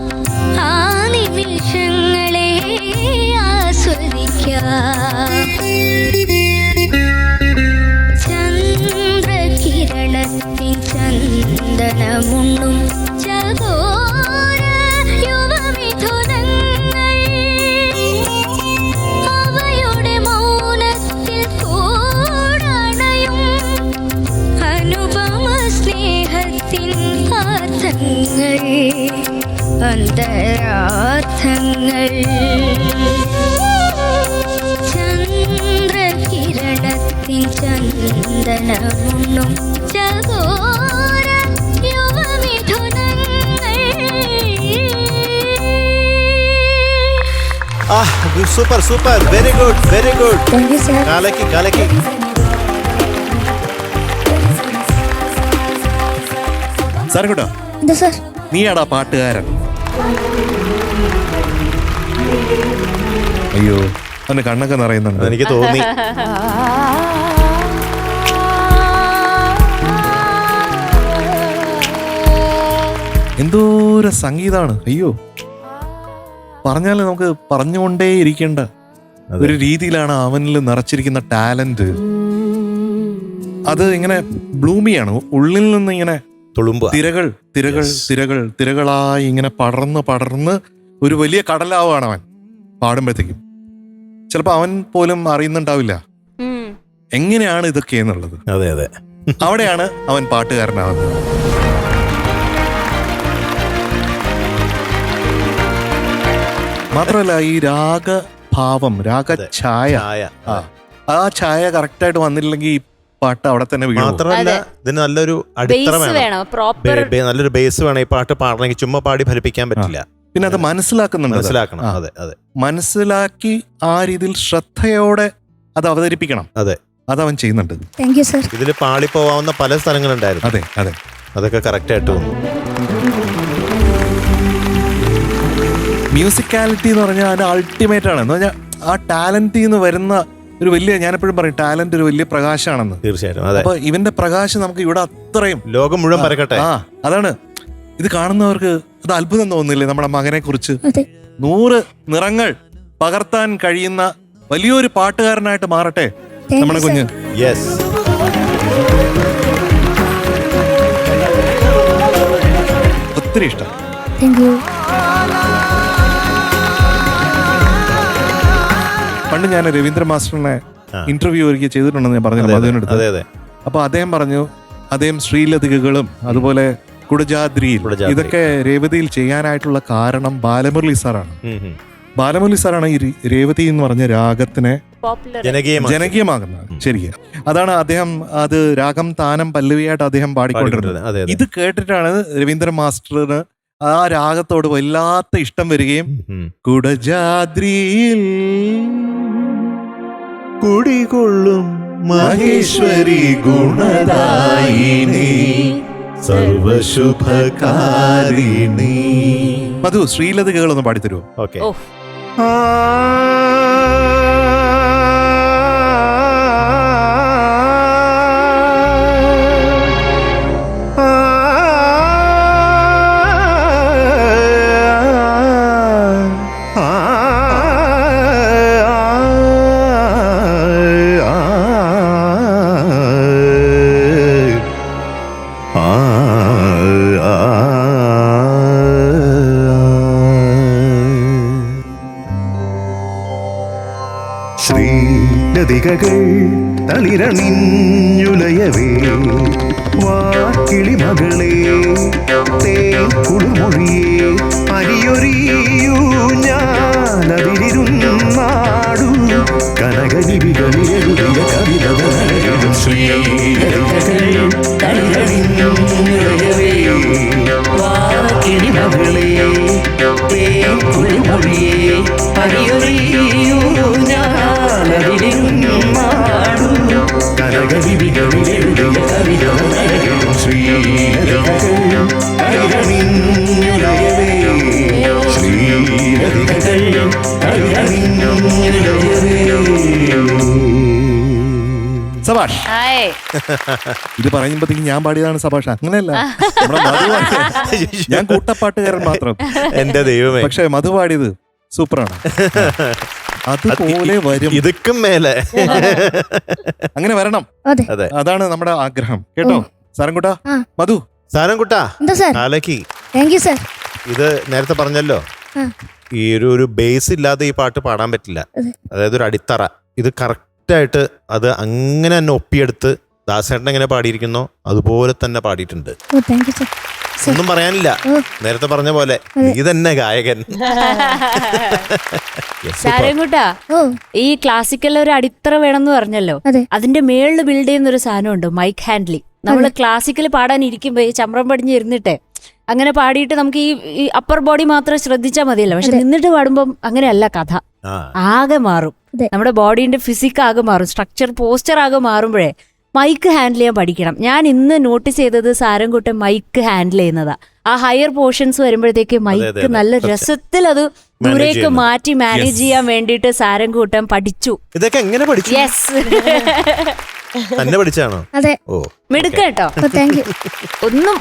ആ നിമിഷങ്ങളെ ആസ്വദിക്കാം. ചന്ദ്രകിരണത്തിൻ ചന്ദനമുണ്ടും ചകോര യുവമിഥുനങ്ങൾ അവയുടെ മൗനത്തിൽ കൂടണയും അനുപമ സ്നേഹത്തിൻ അർത്ഥങ്ങൾ അന്തരാർത്ഥങ്ങൾ. ചന്ദ്രകിരണത്തിൻ ചന്ദനമുണ്ടും ചകോര യുവമിഥുനങ്ങൾ. Super super, very good very good. കാലക്കി കാലക്കി. സാർ കേട്ടോ, എന്താ സാർ? നീയാടാ പാട്ടുകാരൻ. അയ്യോ, അവന്റെ കണ്ണൊക്കെ നിറയുന്നുണ്ട്. എനിക്ക് തോന്നി. എന്തോരം സംഗീതാണ്. അയ്യോ, പറഞ്ഞാൽ നമുക്ക് പറഞ്ഞുകൊണ്ടേ ഇരിക്കേണ്ട ഒരു രീതിയിലാണ് അവനിൽ നിറച്ചിരിക്കുന്ന ടാലന്റ്. അത് ഇങ്ങനെ ബ്ലൂമിയാണ്, ഉള്ളിൽ നിന്ന് ഇങ്ങനെ തുളുമ്പ തിരകൾ തിരകൾ തിരകൾ തിരകളായി ഇങ്ങനെ പടർന്ന് പടർന്ന് ഒരു വലിയ കടലാവാണ് അവൻ പാടുമ്പോഴത്തേക്കും. ചിലപ്പോ അവൻ പോലും അറിയുന്നുണ്ടാവില്ല എങ്ങനെയാണ് ഇതൊക്കെ എന്നുള്ളത്. അതെ അതെ, അവിടെയാണ് അവൻ പാട്ടുകാരനാവുന്നത്. മാത്രമല്ല ഈ രാഗഭാവം, രാഗഛായ, ആ ഛായ കറക്റ്റായിട്ട് വന്നില്ലെങ്കിൽ ഈ പാട്ട് അവിടെ തന്നെ വീഴും. മാത്രമല്ല ഇതിന് നല്ലൊരു അടിത്തറ വേണം, നല്ലൊരു ബേസ് വേണം. ഈ പാട്ട് പാടണമെങ്കിൽ ചുമ്മാ പാടി ഫലിപ്പിക്കാൻ പറ്റില്ല. പിന്നെ അത് മനസ്സിലാക്കണം. അതെ അതെ, മനസ്സിലാക്കി ആ രീതിയിൽ ശ്രദ്ധയോടെ അത് അവതരിപ്പിക്കണം. അതെ, അതവൻ ചെയ്യുന്നുണ്ട്. Thank you sir. ഇതിൽ പാളിപ്പോവാവുന്ന പല സ്ഥലങ്ങളുണ്ടായിരുന്നു. അതെ അതെ, അതൊക്കെ കറക്റ്റ് ആയിട്ട് വന്നു. മ്യൂസിക്കാലിറ്റി എന്ന് പറഞ്ഞാൽ അത് അൾട്ടിമേറ്റ് ആണ്. എന്ന് പറഞ്ഞാൽ ആ ടാലന്റിൽ നിന്ന് വരുന്ന ഒരു വലിയ, ഞാനെപ്പോഴും പറയും ടാലന്റ് ഒരു വലിയ പ്രകാശമാണെന്ന്. തീർച്ചയായിട്ടും. അതെ, അപ്പൊ ഇവന്റെ പ്രകാശം നമുക്ക് ഇവിടെ അത്രയും ലോകം മുഴുവൻ പരക്കട്ടെ. അതാണ് ഇത് കാണുന്നവർക്ക് അത് അത്ഭുതം തോന്നുന്നില്ലേ? നമ്മുടെ മകനെ കുറിച്ച് അതെ. 100 നിറങ്ങൾ പകർത്താൻ കഴിയുന്ന വലിയൊരു പാട്ടുകാരനായിട്ട് മാറട്ടെ നമ്മുടെ കുഞ്ഞ്. യെസ്. ഒത്തിരി ഇഷ്ടം. Thank you. പണ്ട് ഞാൻ രവീന്ദ്ര മാസ്റ്ററിനെ ഇന്റർവ്യൂ ഒരിക്കൽ ചെയ്തിട്ടുണ്ടെന്ന് ഞാൻ പറഞ്ഞില്ല മധുവിനടുത്ത്. അതെ അതെ. അപ്പൊ അദ്ദേഹം പറഞ്ഞു, അദ്ദേഹം ശ്രീലതികകളും അതുപോലെ കുടജാദ്രിയിൽ ഇതൊക്കെ രേവതിയിൽ ചെയ്യാനായിട്ടുള്ള കാരണം ബാലമുരളി സാറാണ്. ബാലമുരളി സാറാണ് ഈ രേവതി എന്ന് പറഞ്ഞ രാഗത്തിനെ ജനകീയമാകുന്നത്. ശരിക്കും അതാണ് അദ്ദേഹം അത് രാഗം താനം പല്ലവിയായിട്ട് അദ്ദേഹം പാടിക്കൊണ്ടിരുന്നത്. ഇത് കേട്ടിട്ടാണ് രവീന്ദ്ര മാസ്റ്ററിന് ആ രാഗത്തോട് വല്ലാത്ത ഇഷ്ടം വരികയും കുടജാദ്രിയിൽ കുടികൊള്ളും മഹേശ്വരി ഗുണദായിനി സർവശുഭകാരിണി. മധു ശ്രീലതികകളൊന്ന് പാടിത്തരുമോ? ഓക്കെ. ശ്രീലതികകൾ തളിരണിഞ്ഞുലയവേ വാക്കിളി മകളെ തേൻ കുളിർമൊഴിയേ അരിയൊരിയൂ ഞാനതിരുന്നാടു കനകലിപികളിലെഴുതിയ കവിതകളും ശ്രീലതികകൾ തളിരണിഞ്ഞുലയവേ വാക്കിളി മകളെ തേൻ കുളിർമൊഴിയേ അരിയൊരിയൂ സബാഷ്. ഇത് പറയുമ്പോഴത്തേക്ക് ഞാൻ പാടിയതാണ് സബാഷ്. അങ്ങനെയല്ല, നമ്മുടെ മധു പാടിയത്. ഞാൻ കൂട്ടപ്പാട്ടുകാരൻ മാത്രം. എന്റെ ദൈവമേ. പക്ഷെ മധു പാടിയത് സൂപ്പറാണ്. അതുപോലെ വരും, ഇതുക്കും മേലെ അങ്ങനെ വരണം. അതെ, അതാണ് നമ്മുടെ ആഗ്രഹം. കേട്ടോ സാരംകുട്ടാ? മധു സാരംകുട്ടാ കാലക്കി. Thank you sir. ഇത് നേരത്തെ പറഞ്ഞല്ലോ, ഈ ഒരു ബേസ് ഇല്ലാതെ ഈ പാട്ട് പാടാൻ പറ്റില്ല. അതായത് ഒരു അടിത്തറ. ഇത് കറക്റ്റ് ആയിട്ട് അത് അങ്ങനെ തന്നെ ഒപ്പിയെടുത്ത് ദാസേട്ടൻ എങ്ങനെ പാടിയിരിക്കുന്നോ അതുപോലെ തന്നെ പാടിയിട്ടുണ്ട്. ഒന്നും പറയാനില്ല. നേരത്തെ പറഞ്ഞ പോലെ നീ തന്നെ ഗായകൻ. സാരംകുട്ടാ, ഈ ക്ലാസിക്കൽ ഒരു അടിത്തറ വേണമെന്ന് പറഞ്ഞല്ലോ, അതിന്റെ മേളിൽ ബിൽഡ് ചെയ്യുന്ന ഒരു സാധനമുണ്ട്, മൈക്ക് ഹാൻഡ്ലിംഗ്. നമ്മള് ക്ലാസിക്കൽ പാടാൻ ഇരിക്കുമ്പോ ഈ ചമ്രം പടിഞ്ഞ് ഇരുന്നിട്ടേ അങ്ങനെ പാടിയിട്ട് നമുക്ക് ഈ അപ്പർ ബോഡി മാത്രം ശ്രദ്ധിച്ചാൽ മതിയല്ലോ. പക്ഷെ നിന്നിട്ട് പാടുമ്പം അങ്ങനെയല്ല, കഥ ആകെ മാറും. നമ്മുടെ ബോഡീന്റെ ഫിസിക് ആകെ മാറും, സ്ട്രക്ചർ പോസ്ചർ ആകെ മാറുമ്പോഴേ മൈക്ക് ഹാൻഡിൽ ചെയ്യാൻ പഠിക്കണം. ഞാൻ ഇന്ന് നോട്ടീസ് ചെയ്തത് സാരംകുട്ടൻ മൈക്ക് ഹാൻഡിൽ ചെയ്യുന്നതാ. ആ ഹയർ പോർഷൻസ് വരുമ്പോഴത്തേക്ക് മൈക്ക് നല്ല രസത്തിൽ അത് ദൂരേക്ക് മാറ്റി മാനേജ് ചെയ്യാൻ വേണ്ടിയിട്ട് സാരംകുട്ടൻ പഠിച്ചു. ഇതൊക്കെ എങ്ങനെ പഠിച്ചു? യെസ്, തന്നെ പഠിച്ചാണോ? അതെ. ഓ, മിടുക്ക കേട്ടോ.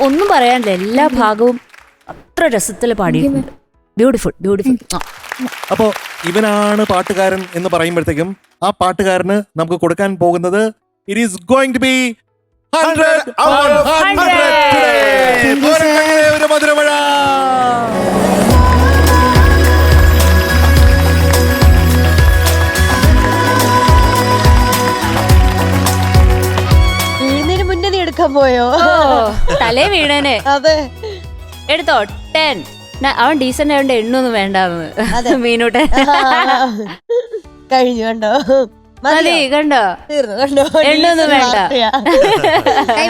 ഒന്നും പറയാനില്ല, എല്ലാ ഭാഗവും അത്ര രസത്തിൽ പാടിയിട്ടുണ്ട്. Beautiful, beautiful. അപ്പോ ഇവനാണ് പാട്ടുകാരൻ എന്ന് പറയുമ്പോഴത്തേക്കും ആ പാട്ടുകാരന് നമുക്ക് കൊടുക്കാൻ പോകുന്നത് it is going to be 100 out of 100 today. ഒരു മധുരമഴ. വീഴുന്നതിന് മുന്നേ നീ എടുക്കാൻ പോയോ? തലേ വീണേനെ. അതെ, എടുത്തോ. 10. അവൻ ഡീസന്റ് ആയതുകൊണ്ട് എണ്ണൊന്നും വേണ്ടാന്ന് മീനൂട്ടെ കഴിഞ്ഞു. കണ്ടോ മതി, കണ്ടോ? എണ്ണൊന്നും വേണ്ട.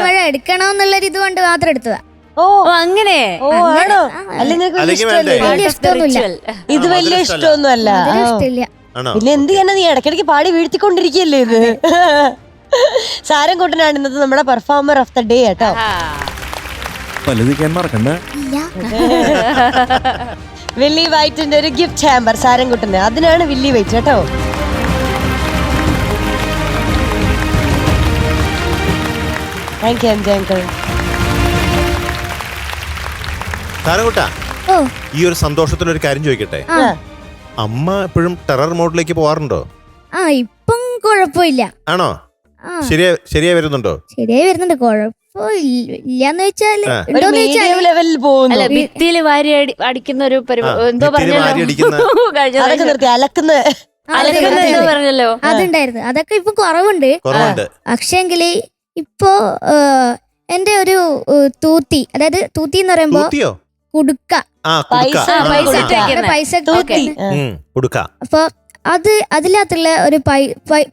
മഴ എടുക്കണമെന്നുള്ളൊരു ഇതുകൊണ്ട് മാത്രം എടുത്തതാ. ഓ അങ്ങനെ. ഓ ആണോ? അല്ല നിനക്ക് ഇത് വലിയ ഇഷ്ടമൊന്നും അല്ല. ഇഷ്ടമില്ല. പിന്നെ എന്ത് ചെയ്യാനാ, നീ ഇടയ്ക്കിടയ്ക്ക് പാടി വീഴ്ത്തിക്കൊണ്ടിരിക്കുകയല്ലേ ഇത്. സാരംകുട്ടനാണ് ഇന്നത്തെ നമ്മുടെ പെർഫോമർ ഓഫ് ദ ഡേ കേട്ടോ. പലതിക്കാൻ മറക്കണ്ട. വില്ലി വൈറ്റിന്റെ ഒരു ഗിഫ്റ്റ് ഹാമ്പർ സാരംകുട്ടന്, അതിനാണ് വില്ലി വൈറ്റ് കേട്ടോ. Thank you MJ uncle. സാരംകുട്ടാ, ഓ ഈ ഒരു സന്തോഷത്തിലൊരു കാര്യം ചോദിക്കട്ടെ. അമ്മ എപ്പോഴും ടെറർ മോഡിലേക്ക് പോവാറുണ്ടോ? ആ ഇപ്പം കുഴപ്പമില്ല. ആണോ? ആ ശരിയായി വരുന്നുണ്ടോ? ശരിയായി വരുന്നുണ്ട്. കുഴപ്പമില്ലാന്ന് വെച്ചാല് ആ. ഒരു ഉണ്ടോന്ന് മീഡിയം വെച്ചാല് ലെവലിൽ പോകുന്നു. അല്ല ഭിത്തിയിൽ വാരി അടിക്കുന്ന ഒരു എന്തോ ഭിത്തിയിൽ വാരി അടിക്കുന്ന അതൊക്കെ നിർത്തി അലക്കുന്ന എന്തോ പറഞ്ഞല്ലോ. അതുണ്ടായിരുന്നു. അതൊക്കെ ഇപ്പൊ കുറവുണ്ട്. കുറവുണ്ട്. പക്ഷേങ്കില് ഇപ്പോ എന്റെ ഒരു തൂത്തി, അതായത് തൂത്തി എന്ന് പറയുമ്പോ തൂത്തിയോ? കുടുക്ക, ആ, കുടുക്ക. പൈസ, ആ, പൈസ കുടുക്ക. ഇട്ടേക്കുന്നെ. പൈസ തൂത്തി. കുടുക്ക. അപ്പൊ അതിനകത്തുള്ള ഒരു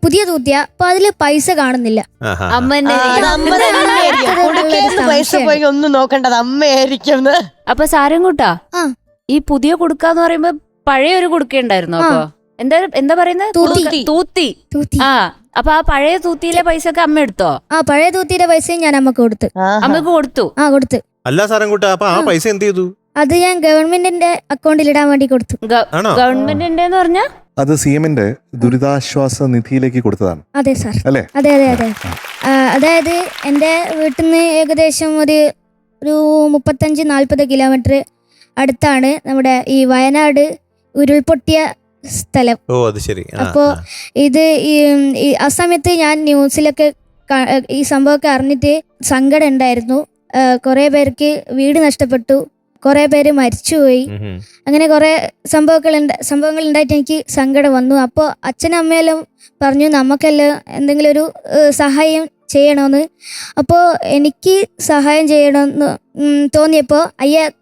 പുതിയ തൂത്തിയ. അപ്പൊ അതില് പൈസ കാണുന്നില്ല. ആഹാ. അമ്മന്റെ അമ്മ തന്നെയായിരിക്കും. കൊടുക്കേന്ന് പൈസ പോയി ഒന്നും നോക്കണ്ടത് അമ്മയായിരിക്കും. അപ്പൊ സാരംകുട്ടാ, ആ. ഈ പുതിയ കുടുക്കാന്ന് പറയുമ്പോ പഴയ ഒരു കുടുക്കുണ്ടായിരുന്നു. അപ്പൊ എന്താ പറയുന്നത്? തൂത്തി. തൂത്തി. തൂത്തി. ആ, അപ്പൊ ആ പഴയ തൂത്തിയിലെ പൈസ ഒക്കെ അമ്മ എടുത്തോ? ആ പഴയ തൂത്തിയുടെ പൈസയും ഞാൻ അമ്മക്ക് കൊടുത്തു. അമ്മക്ക് കൊടുത്തു. ആ കൊടുത്തു. അല്ല സാരംകുട്ടാ, അപ്പൊ ആ പൈസ എന്ത് ചെയ്തു? അത് ഞാൻ ഗവൺമെന്റിന്റെ അക്കൗണ്ടിൽ ഇടാൻ വേണ്ടി കൊടുത്തു. ആണോ? ഗവൺമെന്റിന്റെ പറഞ്ഞ അത് CM-ന്റെ ദുരിതാശ്വാസ നിധിയിലേക്ക് കൊടുത്തതാണ് അതെ സാർ. അല്ലേ? അതെ. അതായത് എൻ്റെ വീട്ടിൽ നിന്ന് ഏകദേശം ഒരു 35-40 കിലോമീറ്റർ അടുത്താണ് നമ്മുടെ ഈ വയനാട് ഉരുൾപൊട്ടിയ സ്ഥലം. ഓ, അത് ശരി. അപ്പോ ഇത് ആ സമയത്ത് ഞാൻ ന്യൂസിലൊക്കെ ഈ സംഭവമൊക്കെ അറിഞ്ഞിട്ട് സങ്കടം ഉണ്ടായിരുന്നു. കുറെ പേർക്ക് വീട് നഷ്ടപ്പെട്ടു, കുറെ പേര് മരിച്ചുപോയി. അങ്ങനെ കുറെ സംഭവങ്ങൾ ഉണ്ടായിട്ട് എനിക്ക് സങ്കടം വന്നു. അപ്പോൾ അച്ഛനും അമ്മയെല്ലാം പറഞ്ഞു നമുക്കെല്ലാം എന്തെങ്കിലും ഒരു സഹായം ചെയ്യണമെന്ന്. അപ്പോൾ എനിക്ക് സഹായം ചെയ്യണമെന്ന് തോന്നിയപ്പോൾ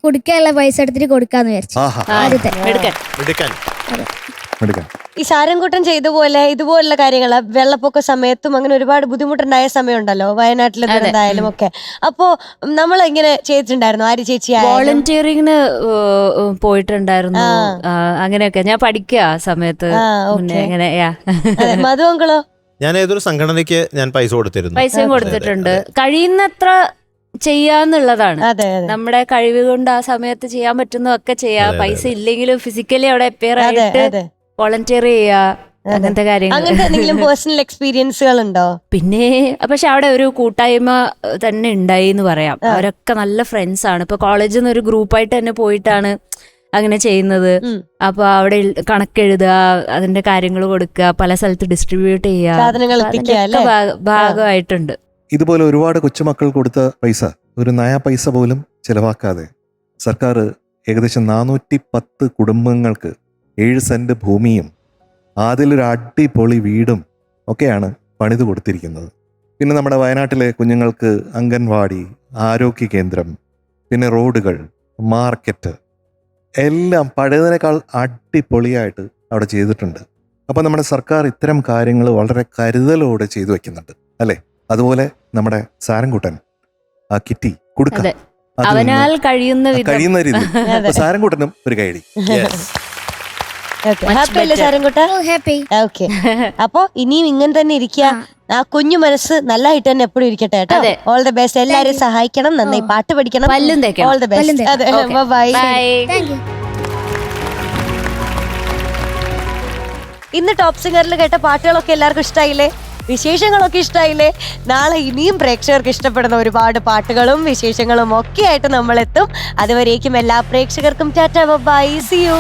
കുടിക്കാനുള്ള പൈസ എടുത്തിട്ട് കൊടുക്കാന്ന് വിചാരിച്ചു. ആദ്യത്തെ ഈ സാരംകുട്ടൻ ചെയ്ത പോലെ ഇതുപോലുള്ള കാര്യങ്ങൾ വെള്ളപ്പൊക്ക സമയത്തും അങ്ങനെ ഒരുപാട് ബുദ്ധിമുട്ടുണ്ടായ സമയമുണ്ടല്ലോ, വയനാട്ടിലെ ദുരന്തായാലും ഒക്കെ. അപ്പോ നമ്മൾ ഇങ്ങനെ ചെയ്തിട്ടുണ്ടായിരുന്നു. ആര് ചേച്ചി വോളണ്ടിയറിങ്ങിന് പോയിട്ടുണ്ടായിരുന്നു. അങ്ങനെയൊക്കെ ഞാൻ പഠിക്കുക ആ സമയത്ത്. മധു അങ്കിളോ? ഞാൻ ഏതൊരു സംഘടനയ്ക്ക് ഞാൻ പൈസ കൊടുത്തിരുന്നു. പൈസയും കൊടുത്തിട്ടുണ്ട്. കഴിയുന്നത്ര ചെയ്യാന്നുള്ളതാണ് നമ്മുടെ കഴിവ് കൊണ്ട്. ആ സമയത്ത് ചെയ്യാൻ പറ്റുന്നതൊക്കെ ചെയ്യാം. പൈസ ഇല്ലെങ്കിലും ഫിസിക്കലി അവിടെ അപ്പിയർ ആയിട്ട് വോളണ്ടിയർ ചെയ്യാ, അങ്ങനത്തെ കാര്യങ്ങൾ. അങ്ങനത്തെ എന്തെങ്കിലും പേഴ്സണൽ എക്സ്പീരിയൻസുകൾ ഉണ്ടോ? പിന്നെ പക്ഷെ അവിടെ ഒരു കൂട്ടായ്മ തന്നെ ഉണ്ടായി എന്ന് പറയാം. അവരൊക്കെ നല്ല ഫ്രണ്ട്സ് ആണ്. ഇപ്പൊ കോളേജിൽ നിന്ന് ഒരു ഗ്രൂപ്പായിട്ട് തന്നെ പോയിട്ടാണ് അങ്ങനെ ചെയ്യുന്നത്. അപ്പൊ അവിടെ കണക്കെഴുതുക, അതിന്റെ കാര്യങ്ങൾ കൊടുക്കുക, പല സ്ഥലത്ത് ഡിസ്ട്രിബ്യൂട്ട് ചെയ്യുക, ഭാഗമായിട്ടുണ്ട്. ഇതുപോലെ ഒരുപാട് കൊച്ചുമക്കൾ കൊടുത്ത പൈസ, ഒരു നയ പൈസ പോലും ചെലവാക്കാതെ സർക്കാർ ഏകദേശം 410 കുടുംബങ്ങൾക്ക് 7 സെന്റ് ഭൂമിയും അതിലൊരു അടിപൊളി വീടും ഒക്കെയാണ് പണിത് കൊടുത്തിരിക്കുന്നത്. പിന്നെ നമ്മുടെ വയനാട്ടിലെ കുഞ്ഞുങ്ങൾക്ക് അംഗൻവാടി, ആരോഗ്യ കേന്ദ്രം, പിന്നെ റോഡുകൾ, മാർക്കറ്റ് എല്ലാം പഴയതിനേക്കാൾ അടിപൊളിയായിട്ട് അവിടെ ചെയ്തിട്ടുണ്ട്. അപ്പം നമ്മുടെ സർക്കാർ ഇത്തരം കാര്യങ്ങൾ വളരെ കരുതലോടെ ചെയ്തു വെക്കുന്നുണ്ട് അല്ലേ? അതുപോലെ നമ്മുടെ സാരംകുട്ടൻ ആ കിറ്റി കൊടുക്കാം, അവനാൽ കഴിയുന്ന രീതി സാരംകുട്ടനും ഒരു കൈഡി. ഹാപ്പി അല്ലേ സാരംകുട്ട? ഹാപ്പി. ഓക്കെ, അപ്പൊ ഇനിയും ഇങ്ങനെ തന്നെ ഇരിക്കുക. ആ കുഞ്ഞു മനസ്സ് നല്ലതായിട്ട് തന്നെ എപ്പോഴും ഇരിക്കട്ടെ കേട്ടോ. All the best. എല്ലാരും സഹായിക്കണം, നന്നായി പാട്ട് പഠിക്കണം. All the best. ബൈ. ഇന്ന് ടോപ്പ് സിംഗറിൽ കേട്ട പാട്ടുകളൊക്കെ എല്ലാവർക്കും ഇഷ്ടമായില്ലേ? വിശേഷങ്ങളൊക്കെ ഇഷ്ടമായില്ലേ? നാളെ ഇനിയും പ്രേക്ഷകർക്ക് ഇഷ്ടപ്പെടുന്ന ഒരുപാട് പാട്ടുകളും വിശേഷങ്ങളും ഒക്കെ ആയിട്ട് നമ്മൾ എത്തും. അതുവരേക്കും എല്ലാ പ്രേക്ഷകർക്കും ടാറ്റാ, ബൈ, സീ യു.